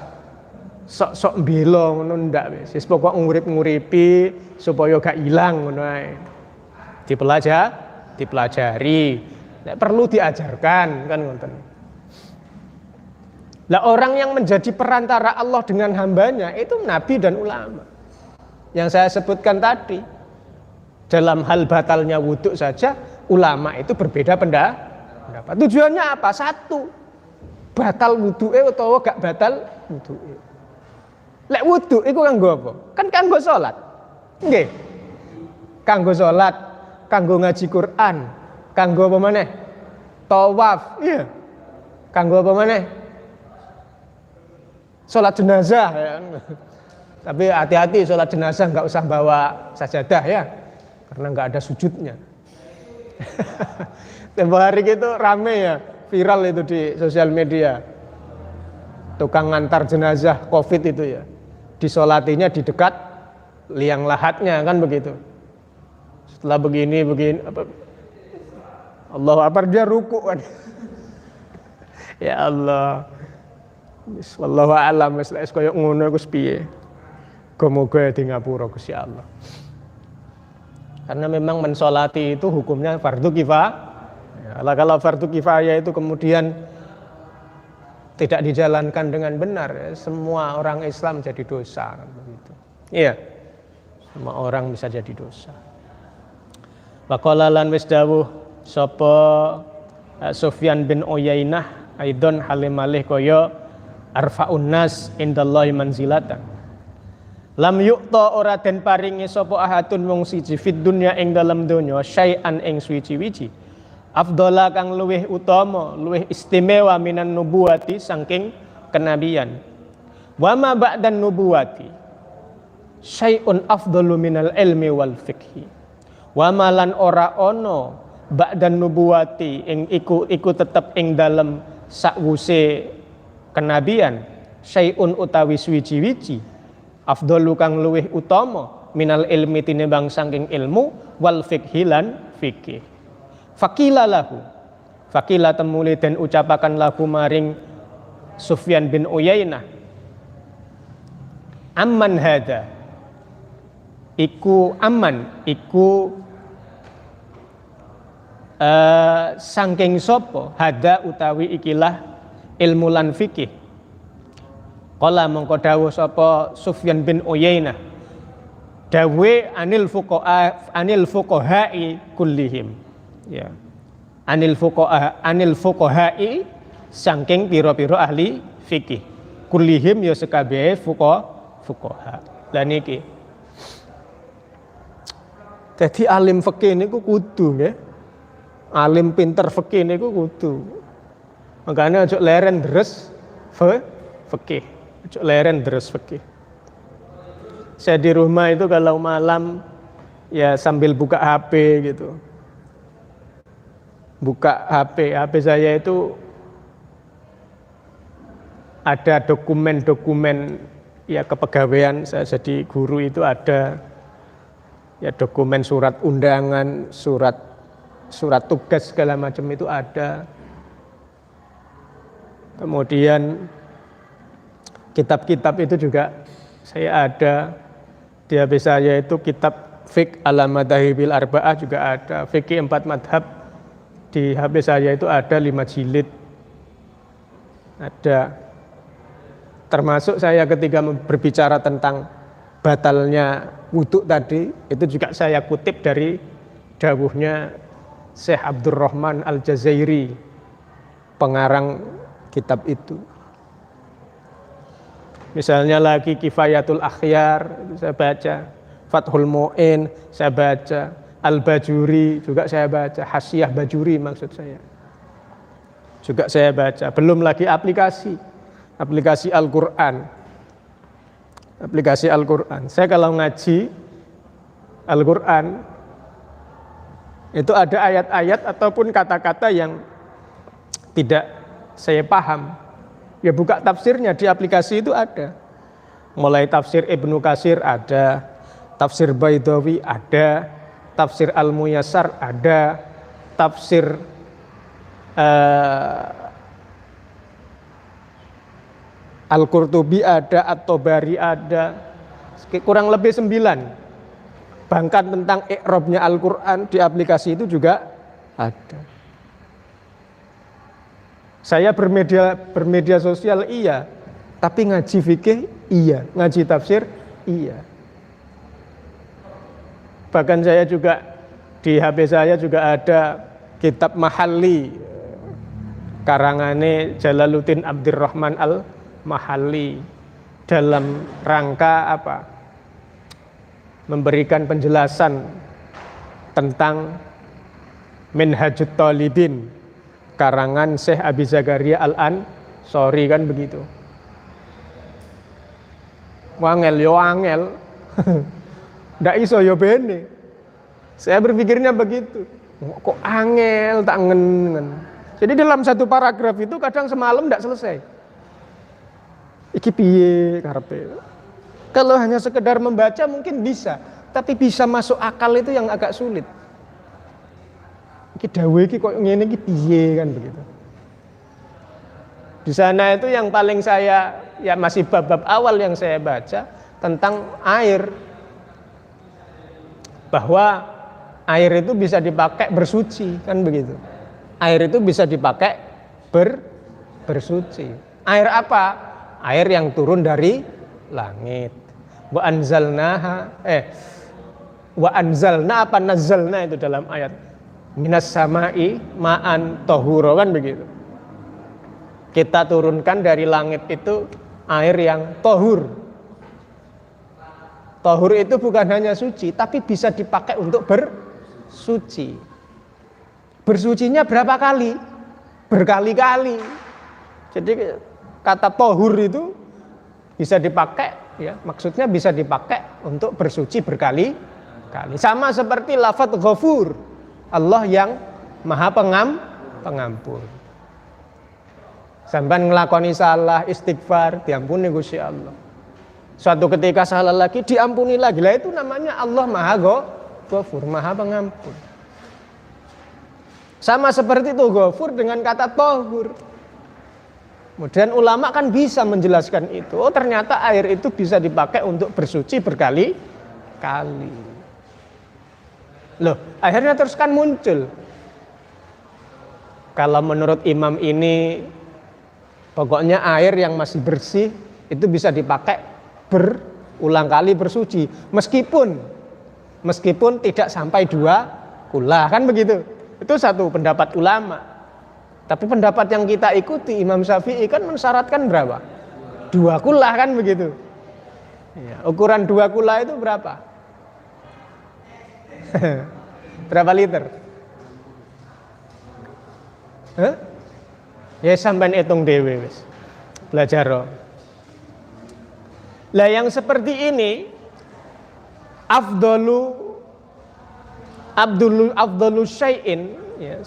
sok-sok mbela ngono ndak wis. Wis pokok ngurip-nguripi supaya gak ilang ngono ae. Dipelajari. Nek perlu diajarkan kan ngoten. Lah orang yang menjadi perantara Allah dengan hambanya itu nabi dan ulama. Yang saya sebutkan tadi. Dalam hal batalnya wudhu saja ulama itu berbeda pendapat. Tujuannya apa? Satu, batal wudhu'e utawa gak batal wudhu'e. Lek wudhu iku kanggo apa? Kan kanggo salat. Nggih. Kanggo salat, kanggo ngaji Quran, kanggo apa maneh? Tawaf, iya. Kanggo apa maneh? Salat jenazah ya. Tapi hati-hati salat jenazah enggak usah bawa sajadah ya. Karena enggak ada sujudnya. Tempo hari itu rame ya, viral itu di sosial media. Tukang ngantar jenazah Covid itu ya. Disolatinya di dekat liang lahatnya kan begitu. Setelah begini apa, Allahu Akbar dia ruku kan. Ya Allah. Wallahu a'lam wis koyo ngono iku piye. Muga di ngapura Gusti Allah. Karena memang mensolati itu hukumnya fardu kifayah. Ya, kalau fardu kifayah itu kemudian tidak dijalankan dengan benar, ya, semua orang Islam jadi dosa kan begitu. Iya. Semua orang bisa jadi dosa. Wa qala lan wis dawuh sapa Sufyan bin Uyainah aidon halimalih kaya arfaun nas indallahi manzilatan. Lam yu'ta ora den paringi sapa ahadun wong siji fid dunya ing dalam donya syai'an ing suwi-wiji. Afdhala kang luwih utama, luwih istimewa minan nubuwati saking kenabian. Wa ma ba'dan nubuwati syai'un afdalu minal ilmi wal fiqhi. Wa malan ora ono ba'dan nubuwati ing iku tetep ing dalem sakwuse kenabian syai'un utawi suwi-wiji. Afdalu kang luwih utama minal ilmi tinimbang saking ilmu wal fiqhi lan fikih. Fakila lahu, fakila temuli dan ucapakan lahu maring Sufyan bin Uyainah. Amman hada, iku aman, iku saking sopo hada utawi ikilah ilmu lan fikih. Qala mongko dawuh sapa Sufyan bin Uyainah. Dawe anil fuqaha'i kullihim. Ya. Anil fuqaha'i saking pira-pira ahli fikih. Kullihim ya sekabehe fuqaha. Lah niki. Dadi alim fikih niku kudu nggih. Alim pinter fikih niku kudu. Makanya ojo leren deres fikih. Ojo leren deres fikih. Saya di rumah itu kalau malam ya sambil buka HP gitu. Buka HP saya itu ada dokumen-dokumen ya kepegawaian, saya jadi guru itu ada ya dokumen surat undangan, surat tugas segala macam itu ada. Kemudian kitab-kitab itu juga saya ada. Di HP saya itu kitab fiqh ala madhahibil arba'ah juga ada. Fikih 4 madhab di HP saya itu ada 5 jilid. Ada. Termasuk saya ketika berbicara tentang batalnya wudhu tadi itu juga saya kutip dari dawuhnya Syekh Abdurrahman Al-Jazairi, pengarang kitab itu. Misalnya lagi Kifayatul Akhyar saya baca, Fathul Mu'in saya baca, Al-Bajuri juga saya baca, Hasyiah Bajuri maksud saya juga saya baca. Belum lagi aplikasi Al-Quran. Aplikasi Al-Quran. Saya kalau ngaji Al-Quran itu ada ayat-ayat ataupun kata-kata yang tidak saya paham, ya buka tafsirnya di aplikasi itu ada. Mulai tafsir Ibnu Katsir ada, tafsir Baidawi ada, tafsir Al-Muyassar ada, tafsir Al-Qurtubi ada, At-Tabari ada, kurang lebih 9. Bahkan tentang i'rabnya Al-Quran di aplikasi itu juga ada. Saya bermedia sosial iya, tapi ngaji fikih iya, ngaji tafsir iya. Bahkan saya juga di HP saya juga ada kitab Mahalli karangane Jalaluddin Abdurrahman Al-Mahalli dalam rangka apa? Memberikan penjelasan tentang Minhajut Thalibin karangan Syekh Abi Zakaria Al-Ansori, kan begitu. Wangel yo angel. Ndak iso yo bene. Saya berpikirnya begitu. Kok angel tak ngen. Jadi dalam satu paragraf itu kadang semalam ndak selesai. Iki piye karepe? Kalau hanya sekedar membaca mungkin bisa, tapi bisa masuk akal itu yang agak sulit. Iki dawe iki kok ngene iki piye kan begitu. Di sana itu yang paling saya ya masih bab-bab awal yang saya baca tentang air. Bahwa air itu bisa dipakai bersuci, kan begitu. Air itu bisa dipakai bersuci. Air apa? Air yang turun dari langit. Wa anzalna apa nazzalna itu dalam ayat minas samai ma'an tahura, kan begitu. Kita turunkan dari langit itu air yang tahur. Tahur itu bukan hanya suci, tapi bisa dipakai untuk bersuci. Bersucinya berapa kali? Berkali-kali. Jadi kata tahur itu bisa dipakai, ya, maksudnya bisa dipakai untuk bersuci berkali-kali. Sama seperti lafadz ghafur, Allah yang maha pengampun. Sampai ngelakoni salah, istighfar, diampuni Gusti Allah. Suatu ketika salah lagi, diampuni lagi. Lah itu namanya Allah maha ghafur, maha pengampun. Sama seperti itu ghafur dengan kata tahur. Kemudian ulama kan bisa menjelaskan itu. Oh ternyata air itu bisa dipakai untuk bersuci berkali-kali. Loh, akhirnya terus kan muncul. Kalau menurut imam ini, pokoknya air yang masih bersih itu bisa dipakai berulang kali bersuci. Meskipun tidak sampai 2 kula, kan begitu. Itu satu pendapat ulama. Tapi pendapat yang kita ikuti Imam Syafi'i kan mensyaratkan berapa? 2 kula, kan begitu. Ya, ukuran 2 kula itu berapa? Berapa liter? Ya sampean hitung dhewe wis. Belajar. Lah yang seperti ini afdalu syai'in, ya,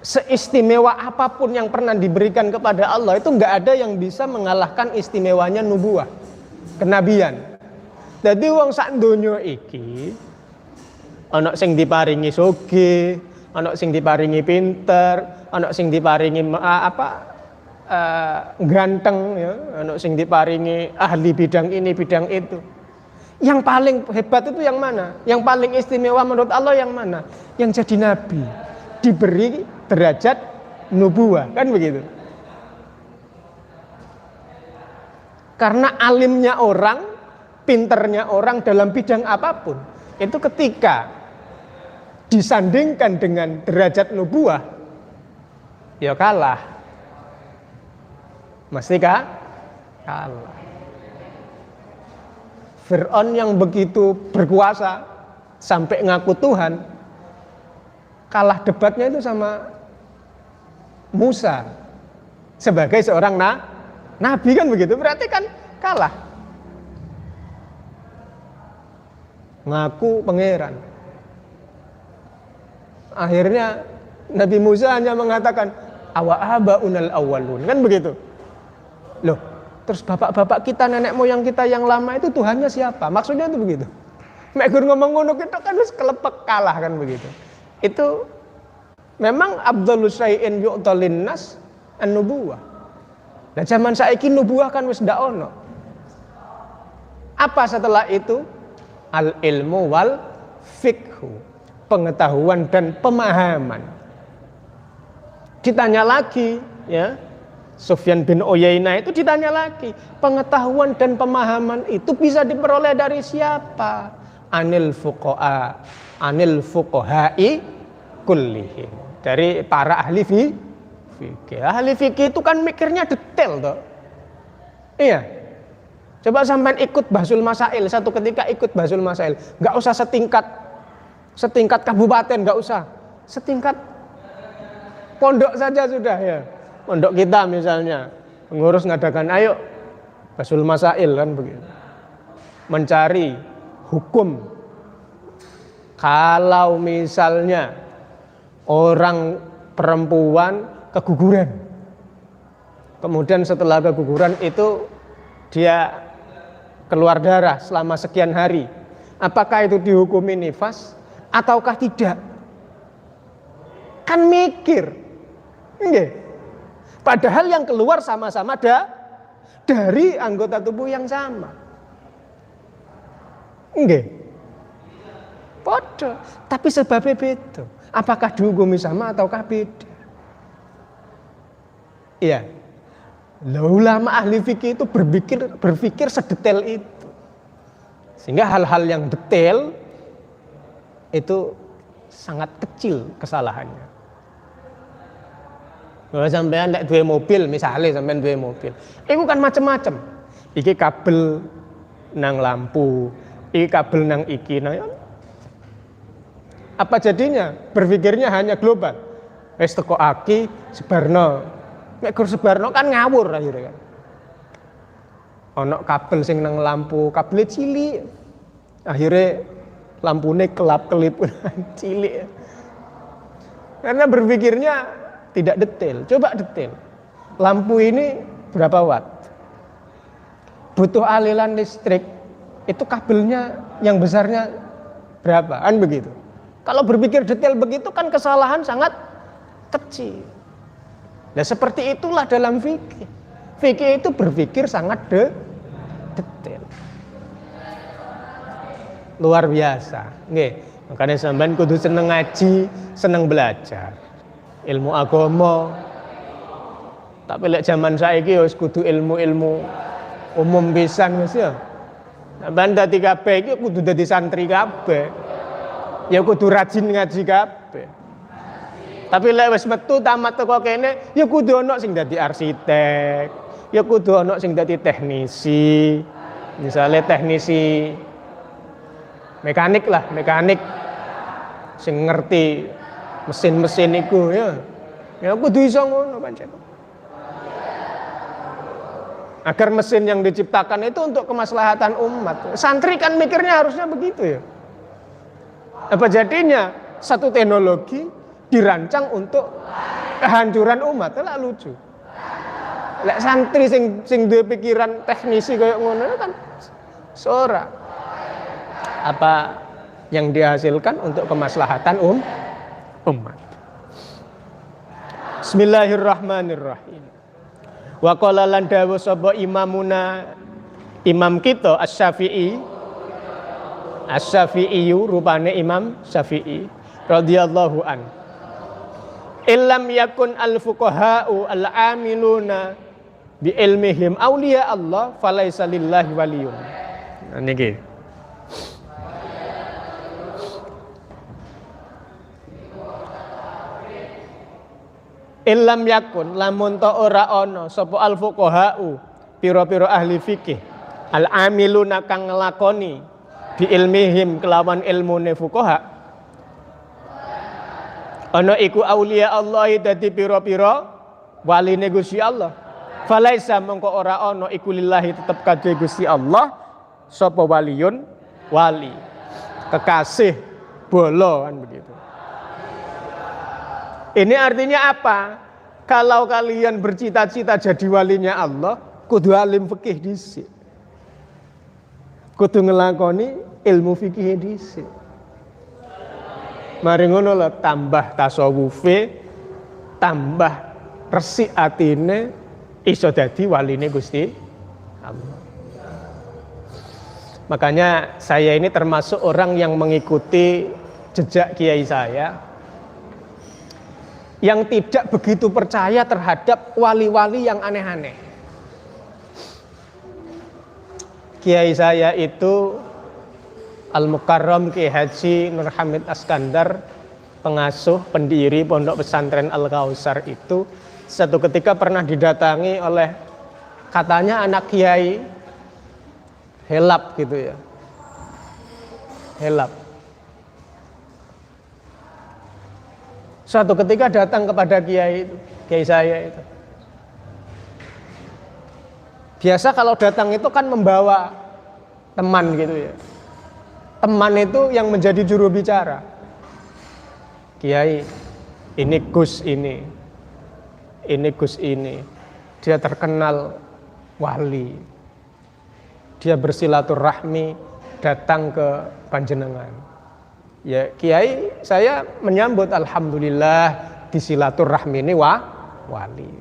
seistimewa apapun yang pernah diberikan kepada Allah itu enggak ada yang bisa mengalahkan istimewanya nubuwah, kenabian. Jadi wong sak donya iki ana sing diparingi sugih, ana sing diparingi pinter, ana sing diparingi ganteng, ya, ana sing diparingi ahli bidang ini bidang itu. Yang paling hebat itu yang mana? Yang paling istimewa menurut Allah yang mana? Yang jadi nabi, diberi derajat nubuwah, kan begitu. Karena alimnya orang, pinternya orang dalam bidang apapun, itu ketika disandingkan dengan derajat nubuwah, ya kalah. Mesti kalah. Fir'aun yang begitu berkuasa sampai ngaku Tuhan, kalah debatnya itu sama Musa sebagai seorang nabi kan begitu, berarti kan kalah. Ngaku pangeran. Akhirnya Nabi Musa hanya mengatakan awa abaunal awwalun, kan begitu. Loh, terus bapak-bapak kita, nenek moyang kita yang lama itu Tuhannya siapa? Maksudnya itu begitu. Mek gur ngomong ngono itu kan wis kelepek kalah kan begitu. Itu memang Abdul Syai'in yu'talin nas an-nubuwah. Nah zaman saiki nubuwah kan wis ndak ono. Apa setelah itu? Al-ilmu wal fiqhu, pengetahuan dan pemahaman. Ditanya lagi, ya, Sufyan bin Uyainah itu ditanya lagi, pengetahuan dan pemahaman itu bisa diperoleh dari siapa? Anil fuqaha'i kullihim, dari para ahli fikih. Ahli fikih itu kan mikirnya detail toh. Iya. Coba sampean ikut Bahsul Masail, satu ketika ikut Bahsul Masail, enggak usah setingkat kabupaten, enggak usah. Setingkat pondok saja sudah ya. Pondok kita misalnya pengurus ngadakan ayo Bahsul Masail kan begitu. Mencari hukum. Kalau misalnya orang perempuan keguguran, kemudian setelah keguguran itu dia keluar darah selama sekian hari, apakah itu dihukumi nifas ataukah tidak? Kan mikir, nggih. Padahal yang keluar sama-sama dari anggota tubuh yang sama, nggih. Podo, tapi sebabnya beda. Apakah dihukumi sama ataukah beda? Iya. Ulama ahli fikih itu berpikir sedetail itu. Sehingga hal-hal yang detail itu sangat kecil kesalahannya. Kalau sampean nek duwe mobil, misalnya sampean duwe mobil, itu kan macam-macam. Iki kabel nang lampu, iki kabel nang iki. Nah, apa jadinya? Berpikirnya hanya global. Wis teko aki sebarno. Nek gur sebarno kan ngawur akhirnya kan. Ono kabel sing nang lampu, kabel cilik. Akhirnya lampune kelap-kelip cilik. Karena berpikirnya tidak detail. Coba detail. Lampu ini berapa watt? Butuh aliran listrik. Itu kabelnya yang besarnya berapa? Kan begitu. Kalau berpikir detail begitu kan kesalahan sangat kecil. Nah seperti itulah dalam fikih. Fikih itu berpikir sangat detail. Luar biasa. Nggih, makanya sampean kudu seneng ngaji, seneng belajar. Ilmu agama. Tapi lek zaman saiki wis kudu ilmu-ilmu umum pisan wis ya. Sampean dadi kabeh iki kudu dadi santri kabeh. Ya kudu rajin ngaji kabeh. Tapi lek wis metu tamat teko kene, ya kudu ana sing dadi arsitek, ya kudu ana sing dadi teknisi. Misalnya teknisi mekanik lah, mekanik sing ngerti mesin-mesin iku ya. Ya kudu iso ngono pancen. Agar mesin yang diciptakan itu untuk kemaslahatan umat. Santri kan mikirnya harusnya begitu ya. Apa jadinya satu teknologi dirancang untuk kehancuran umat, lah lucu. Lek santri sing duwe pikiran teknisi kayak ngono kan seora. Apa yang dihasilkan untuk kemaslahatan umat. Bismillahirrahmanirrahim. Wa qala lan dawu sapa imamuna, imam kita Asy-Syafi'i rupane Imam Syafi'i radhiyallahu an. Illam yakun al-fuqaha'u al-amiluna bi ilmihim auliya Allah falaisa lillahi waliyun. Nah, niki. Illam yakun lamun ta ora ana sapa al fuqahau pira-pira ahli fikih al amiluna kang nglakoni bi ilmihim kelawan ilmune fuqaha ana iku auliya Allah dadi pira-pira waline Gusti Allah falaisa mengko ora ana iku lillahi tetep kadhe Gusti Allah sapa waliyun wali kekasih bolo kan begitu. Ini artinya apa? Kalau kalian bercita-cita jadi walinya Allah, kudu alim fikih dhisik. Kudu ngelakoni ilmu fikih dhisik. Mari ngono lho tambah tasawufe, tambah resik atine iso dadi waline Gusti Allah. Makanya saya ini termasuk orang yang mengikuti jejak kiai saya yang tidak begitu percaya terhadap wali-wali yang aneh-aneh. Kiai saya itu Al-Mukarram Kiai Haji Nur Hamid Askandar, pengasuh pendiri Pondok Pesantren Al-Kausar itu satu ketika pernah didatangi oleh katanya anak kiai helap gitu ya. Helap. Suatu ketika datang kepada kiai saya itu. Biasa kalau datang itu kan membawa teman gitu ya. Teman itu yang menjadi juru bicara. Kiai, ini Gus ini. Ini Gus ini. Dia terkenal wali. Dia bersilaturahmi datang ke panjenengan. Ya kiai saya menyambut alhamdulillah di silaturahmi ini wali.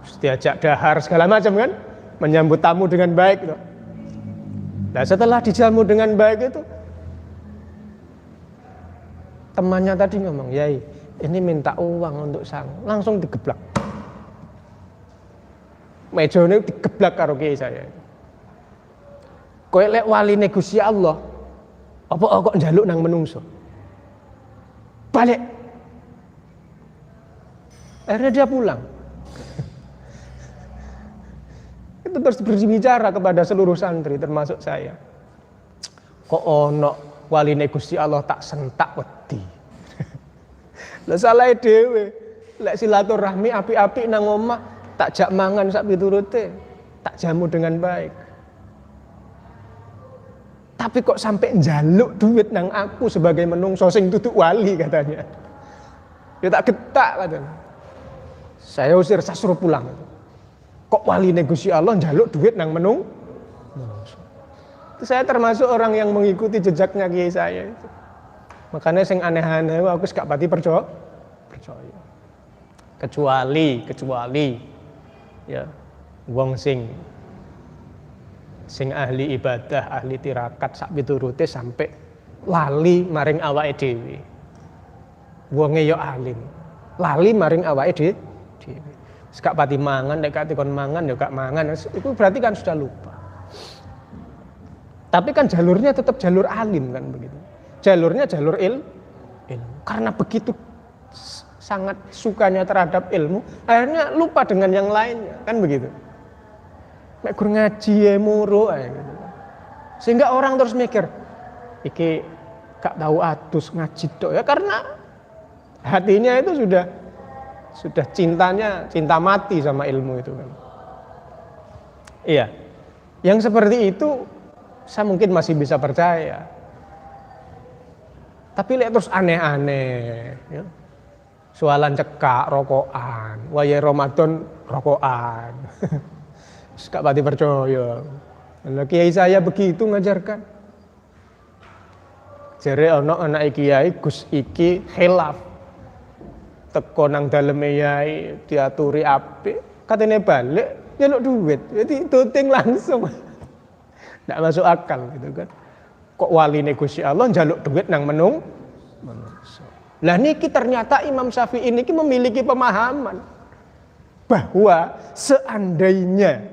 Terus diajak dahar segala macam kan, menyambut tamu dengan baik gitu. Nah setelah dijamu dengan baik itu temannya tadi ngomong, "Yai, ini minta uang untuk sang." Langsung digeblak. Mejane digeblak karo kiai saya. Kowe lek waline Gusti Allah apa kok njaluk nang menungso? Balik. Akhirnya dia pulang. Itu terus berbicara kepada seluruh santri termasuk saya. Kok ono waline Gusti Allah tak sentak wedi. Lah salah dhewe. Lek silaturahmi apik-apik nang omah tak jak mangan sak piturute, tak jamu dengan baik. Tapi kok sampai njaluk duit nang aku sebagai menungso sing duduk wali katanya. Ya tak getak katanya. Saya usir, saya suruh pulang. Kok wali Gusti Allah njaluk duit nang menungso. Itu saya termasuk orang yang mengikuti jejaknya kiai saya itu. Makanya sing aneh-aneh aku gak pati percaya. Kecuali ya wong sing ahli ibadah, ahli tirakat sak piturute sampai lali maring awake dhewe. Wonge ya alim. Lali maring awake dhewe. Gak pati mangan, nek gak dikon mangan ya gak mangan. Itu berarti kan sudah lupa. Tapi kan jalurnya tetap jalur alim kan begitu. Jalurnya jalur ilmu. Karena begitu sangat sukanya terhadap ilmu, akhirnya lupa dengan yang lainnya, kan begitu. Nek gur ngaji muru gitu. Sehingga orang terus mikir, iki gak tahu atus ngaji tok ya, karena hatinya itu sudah cinta mati sama ilmu itu kan. Iya. Yang seperti itu saya mungkin masih bisa percaya. Tapi lihat terus aneh-aneh ya. Soalan cekak rokokan, waya Ramadan rokokan. Gak pati percaya. Lah kiai saya begitu ngajarkan. Jare ana anak kiai Gus iki khilaf. Teko nang daleme yai diaturi apik, katene balik nyeluk duit. Jadi tuting langsung. Ndak masuk akal gitu kan. Kok waline Gusti Allah njaluk duit nang menungso. Lah niki ternyata Imam Syafi'i niki memiliki pemahaman. bahwa seandainya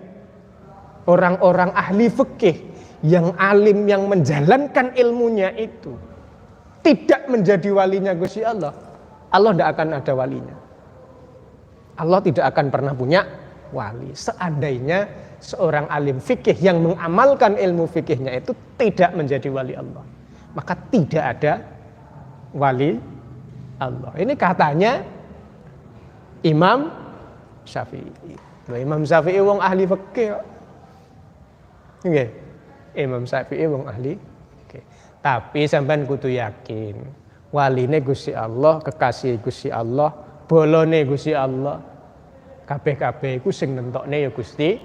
orang-orang ahli fikih yang alim, yang menjalankan ilmunya itu tidak menjadi walinya Gusti Allah, Allah tidak akan ada walinya. Allah tidak akan pernah punya wali. Seandainya seorang alim fikih yang mengamalkan ilmu fikihnya itu tidak menjadi wali Allah, maka tidak ada wali Allah. Ini katanya Imam Syafi'i. Imam Syafi'i wong ahli fikih. Nggih. Imam Syafi'i wong ahli fikih. Tapi sampean kudu yakin, waline Gusti Allah, kekasih Gusti Allah, bolone Gusti Allah. Kabeh-kabeh iku sing nentokne ya Gusti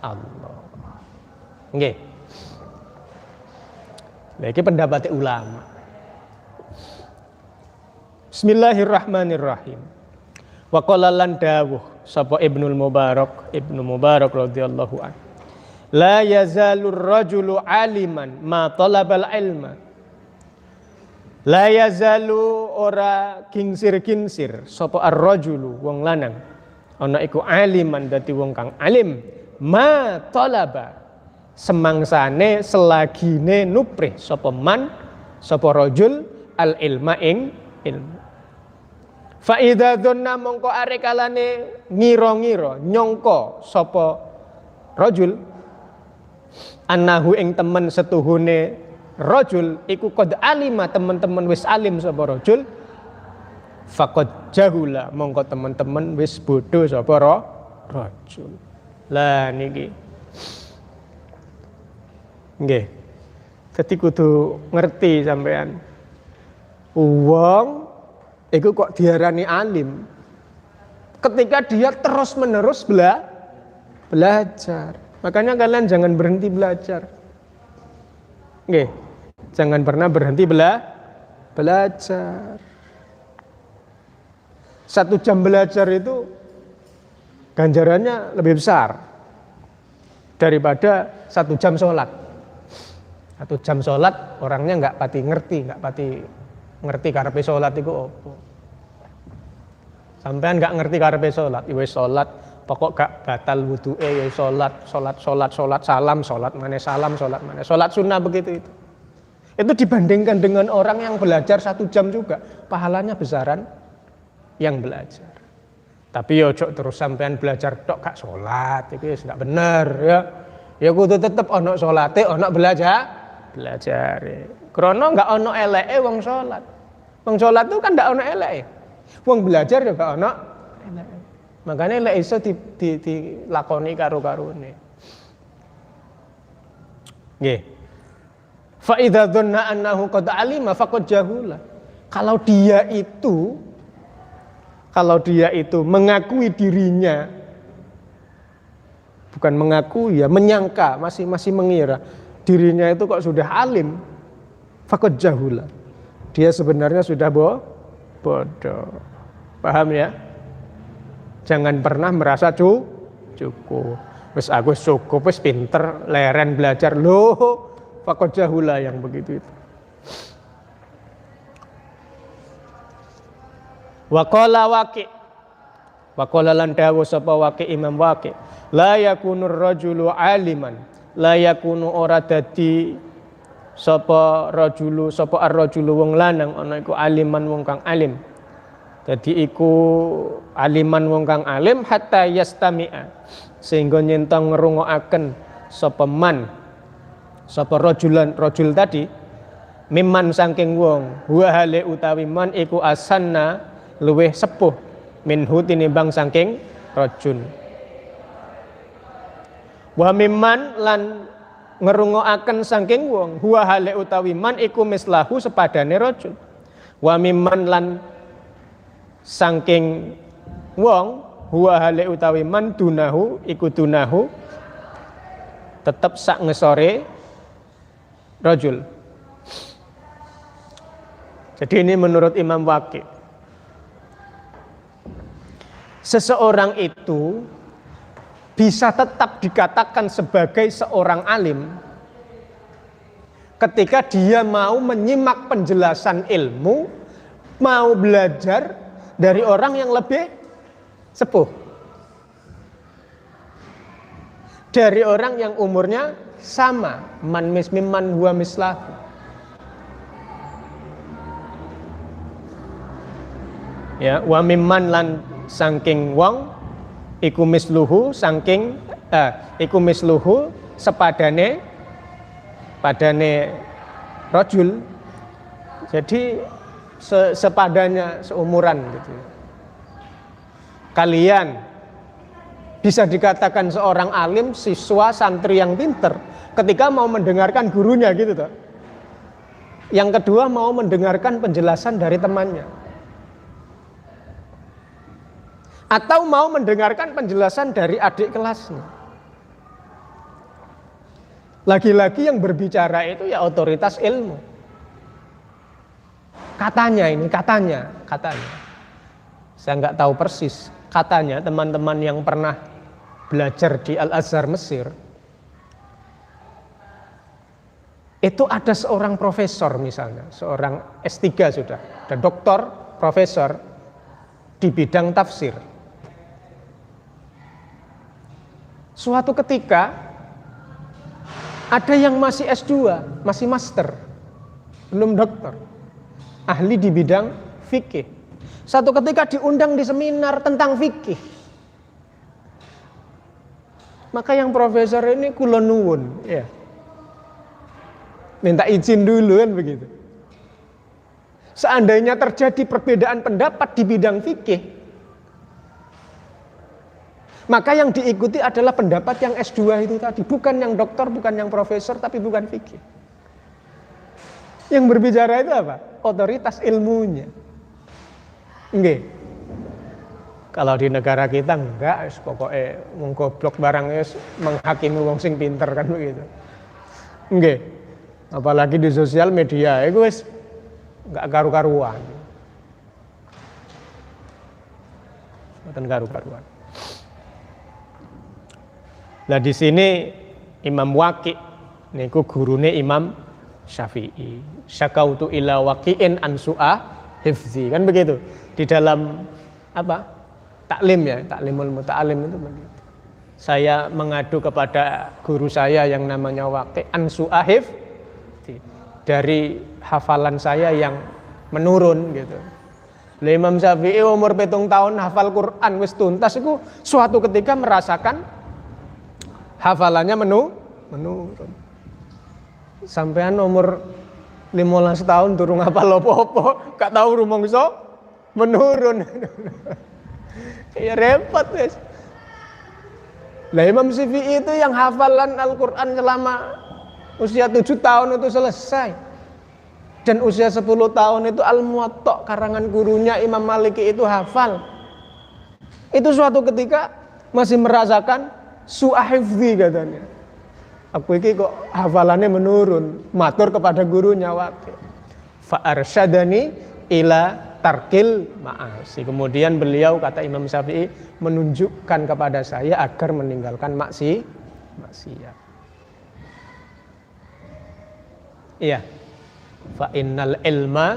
Allah. Nggih. Lha iki pendapat ulama. Bismillahirrahmanirrahim. Wa qala lan dawuh sapa Ibnu Mubarak radhiyallahu anhu. La yazalur rajulu aliman ma talabal ilma. La yazalu ora kingsir-kingsir sapa ar-rajulu wong lanang ana iku aliman dadi wong kang alim ma talaba semangsane selagine nuprih sapa man sapa rajul al ilma ing ilmu. Fa idza dzanna mongko arek kalane ngira-ngira nyangka sapa rajul annahu ing temen setuhune rajul iku qad alima, teman-teman wis alim sapa rajul, faqad jahula mongko teman-teman wis bodoh sapa rajul. Lah niki nggih, dadi kudu ngerti sampean wong iku kok diarani alim ketika dia terus-menerus belajar. Makanya kalian jangan berhenti belajar. Nggih, jangan pernah berhenti belajar. 1 jam belajar itu ganjarannya lebih besar daripada 1 jam sholat. 1 jam sholat orangnya nggak pati ngerti karepe sholat itu apa. Sampean nggak ngerti karepe sholat, wis sholat pokok gak batal wudu'e ya sholat salam, sholat mana sholat sunnah begitu itu. Itu dibandingkan dengan orang yang belajar 1 jam juga pahalanya besaran yang belajar. Tapi yo cok terus sampean belajar tok gak sholat itu ya gak bener ya. Ya kudu tetep ono sholate, ono belajar. Krono gak ono eleke wong sholat. Wong sholat itu kan gak ono eleke. Wong belajar juga ono eleke. Makanya lek iso dilakoni karo-karone. Nggih. Fa idza dhanna annahu qad alima faqad jahula. Kalau dia itu mengakui dirinya, bukan mengakui ya, menyangka, masih mengira dirinya itu kok sudah alim, faqad jahula. Dia sebenarnya sudah bodoh. Paham ya? Jangan pernah merasa cukup. Wis aku cukup, wis pinter, leren belajar. Loh, faqad jahula yang begitu itu. Wa qala Waqi'. Wa qala lan dawu sapa Waqi' Imam Waqi'. La yakunur rajulu aliman. La yakunu ora dadi sapa rajulu, sapa ar-rajulu wong lanang ana iku aliman wong kang alim. Dadi iku aliman wong kang alim hatta yastami'a, sehingga nyentang ngrungokaken sapa man sapa rajul tadi mimman saking wong wa hale utawi man iku asanna luweh sepuh minhu tinimbang saking rajul. Wa mimman lan ngrungokaken saking wong huwa hale utawi man iku mislahu sepadane rajul. Wa mimman lan saking wong huwa hale utawi man dunahu iku dunahu tetep sak ngesore rajul. Jadi ini menurut Imam Waqi'. Seseorang itu bisa tetap dikatakan sebagai seorang alim ketika dia mau menyimak penjelasan ilmu, mau belajar dari orang yang lebih sepuh. dari orang yang umurnya sama. Man mimman huwa mislahu. Ya, wa mimman lan saking wong iku misluhu saking iku misluhu sepadane rajul. Jadi sepadanya, seumuran gitu. Kalian bisa dikatakan seorang alim, siswa, santri yang pinter ketika mau mendengarkan gurunya gitu toh. Yang kedua mau mendengarkan penjelasan dari temannya. Atau mau mendengarkan penjelasan dari adik kelasnya. Lagi-lagi yang berbicara itu ya otoritas ilmu. Katanya. Saya nggak tahu persis. Katanya teman-teman yang pernah belajar di Al-Azhar Mesir, itu ada seorang profesor misalnya, seorang S3 sudah, dan doktor, profesor di bidang tafsir. Suatu ketika ada yang masih S2, masih master, belum doktor, ahli di bidang fikih. Suatu ketika diundang di seminar tentang fikih. Maka yang profesor ini kula nuwun, ya. Minta izin dulu kan begitu. Seandainya terjadi perbedaan pendapat di bidang fikih, maka yang diikuti adalah pendapat yang S2 itu tadi, bukan yang doktor, bukan yang profesor, tapi bukan fikih. Yang berbicara itu apa? Otoritas ilmunya. Nggih. Kalau di negara kita enggak, pokoknya wong goblok barang menghakimi wong sing pinter kan begitu. Nggih. Apalagi di sosial media itu wis enggak karu-karuan. Mboten karu-karuan. Nah di sini Imam Waqi niku gurune Imam Syafi'i. Syakautu ila waqi'in an su'ah hifzi, kan begitu. Di dalam apa? Taklim ya, taklimul muta'alim itu begitu. Saya mengadu kepada guru saya yang namanya Waqi' an su'ah hifzi, dari hafalan saya yang menurun gitu. Imam Syafi'i umur 7 tahun hafal Quran wis tuntas, itu suatu ketika merasakan hafalannya menurun. Sampean umur 15 tahun durung hafal apa-apa, gak tahu rumangsa menurun. Ya repot wis. Lah Imam Syafi'i itu yang hafalan Al-Qur'an selama usia 7 tahun itu selesai. Dan usia 10 tahun itu Al-Muwatta karangan gurunya Imam Maliki itu hafal. Itu suatu ketika masih merasakan su'ahifzi katanya. Aku ini kok hafalannya menurun. Matur kepada gurunya Waqi'. Fa'arsyadani ila tarkil ma'asi. Kemudian beliau, kata Imam Syafi'i, menunjukkan kepada saya agar meninggalkan maksiat. Iya. Fa innal ilma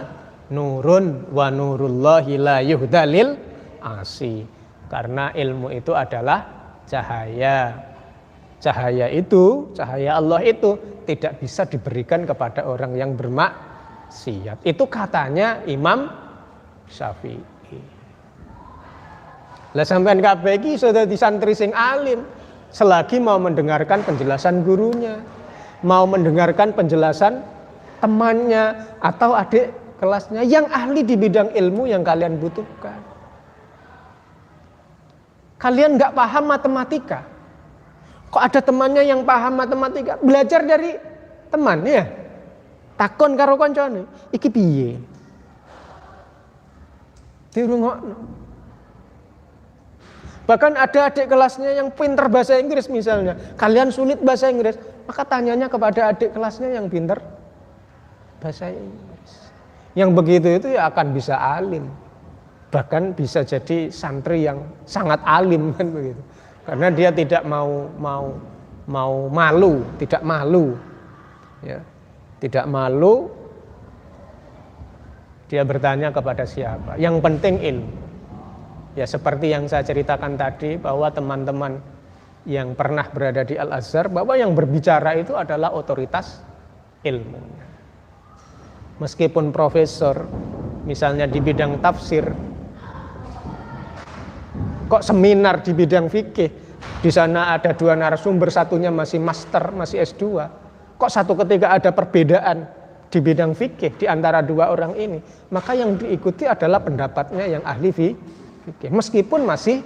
nurun wa nurullahi la yuhdalil asi. Karena ilmu itu adalah cahaya. Cahaya itu, cahaya Allah itu tidak bisa diberikan kepada orang yang bermaksiat. Itu katanya Imam Syafi'i. Lah sampean kabeh iki sudah di santri sing alim, selagi mau mendengarkan penjelasan gurunya, mau mendengarkan penjelasan temannya atau adik kelasnya yang ahli di bidang ilmu yang kalian butuhkan. Kalian nggak paham matematika, kok ada temannya yang paham matematika, belajar dari teman ya. Takon karo koncone, iki piye? Dirungokno. Bahkan ada adik kelasnya yang pinter bahasa Inggris misalnya, kalian sulit bahasa Inggris, maka tanyanya kepada adik kelasnya yang pinter bahasa Inggris. Yang begitu itu ya akan bisa alim. Bahkan bisa jadi santri yang sangat alim kan begitu. Karena dia tidak mau malu, tidak malu. Ya. Tidak malu. Dia bertanya kepada siapa? Yang penting ilmu. Ya seperti yang saya ceritakan tadi bahwa teman-teman yang pernah berada di Al-Azhar bahwa yang berbicara itu adalah otoritas ilmunya. Meskipun profesor, misalnya di bidang tafsir, kok seminar di bidang fikih, di sana ada 2 narasumber, satunya masih master, masih S2. Kok satu ketika ada perbedaan di bidang fikih di antara 2 orang ini, maka yang diikuti adalah pendapatnya yang ahli fikih, meskipun masih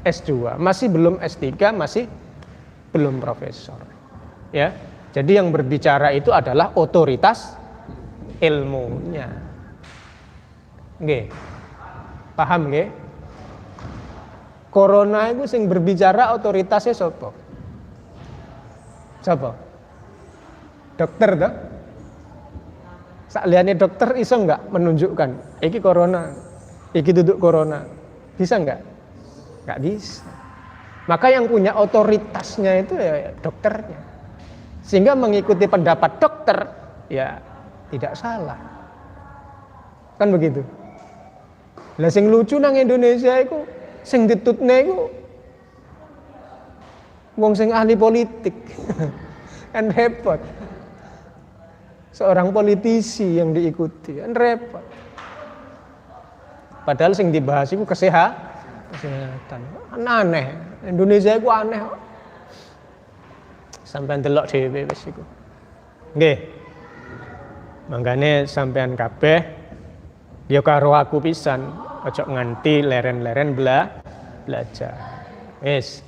S2, masih belum S3, masih belum profesor. Ya. Jadi yang berbicara itu adalah otoritas ilmunya. Nggih. Paham nggih? Corona itu sing berbicara otoritasnya sapa? Sapa? Dokter toh? Sakliyane dokter iso enggak menunjukkan iki corona, iki duduk corona. Bisa enggak? Enggak bisa. Maka yang punya otoritasnya itu ya dokternya. Sehingga mengikuti pendapat dokter ya tidak salah. Kan begitu. Lah sing lucu nang Indonesia iku sing ditutne iku wong sing ahli politik. Kan repot. Seorang politisi yang diikuti, kan repot. Padahal sing dibahas itu kesehatan. Aneh. Indonesia itu aneh. Sampeyan delok dhewe wis iku. Nggih. Mangkane sampean kabeh ya karo aku pisan, aja nganti leren-leren belajar. Wis,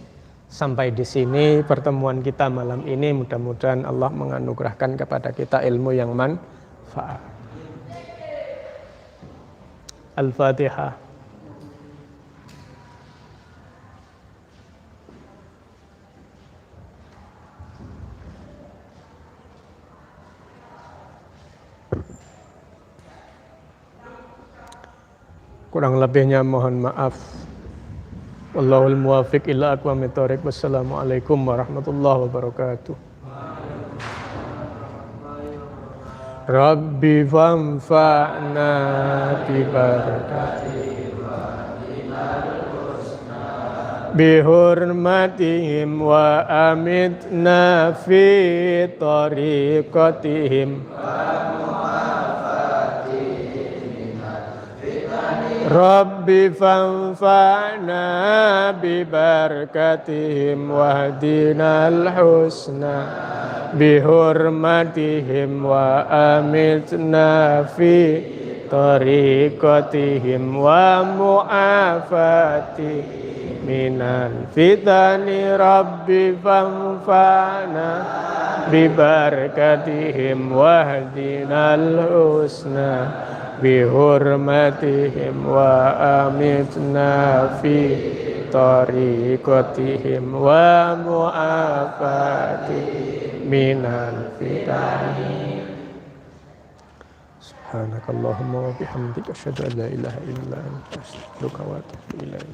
sampai di sini pertemuan kita malam ini, mudah-mudahan Allah menganugerahkan kepada kita ilmu yang manfaat. Al-Fatihah. Kurang lebihnya mohon maaf. Wallahul muwaffiq ila aqwamit thoriq. Wassalamualaikum warahmatullahi wabarakatuh. Rabbi famfa'na bi barakatihim bi hurmatihim wa amitna fi tariqatihim Rabbi fanfa'na bi barakatihim wahdinal husna bi hurmatihim wa amitna fi tariqatihim wa mu'afati minal fitani Rabbi fanfa'na bi barakatihim wahdinal husna bihurmatihim wa amitna fi tariqatihim wa mu'afati minal fitani. Subhanakallahumma wa bihamdika asyhadu an la ilaha illa anta astaghfiruka wa atubu ilaik.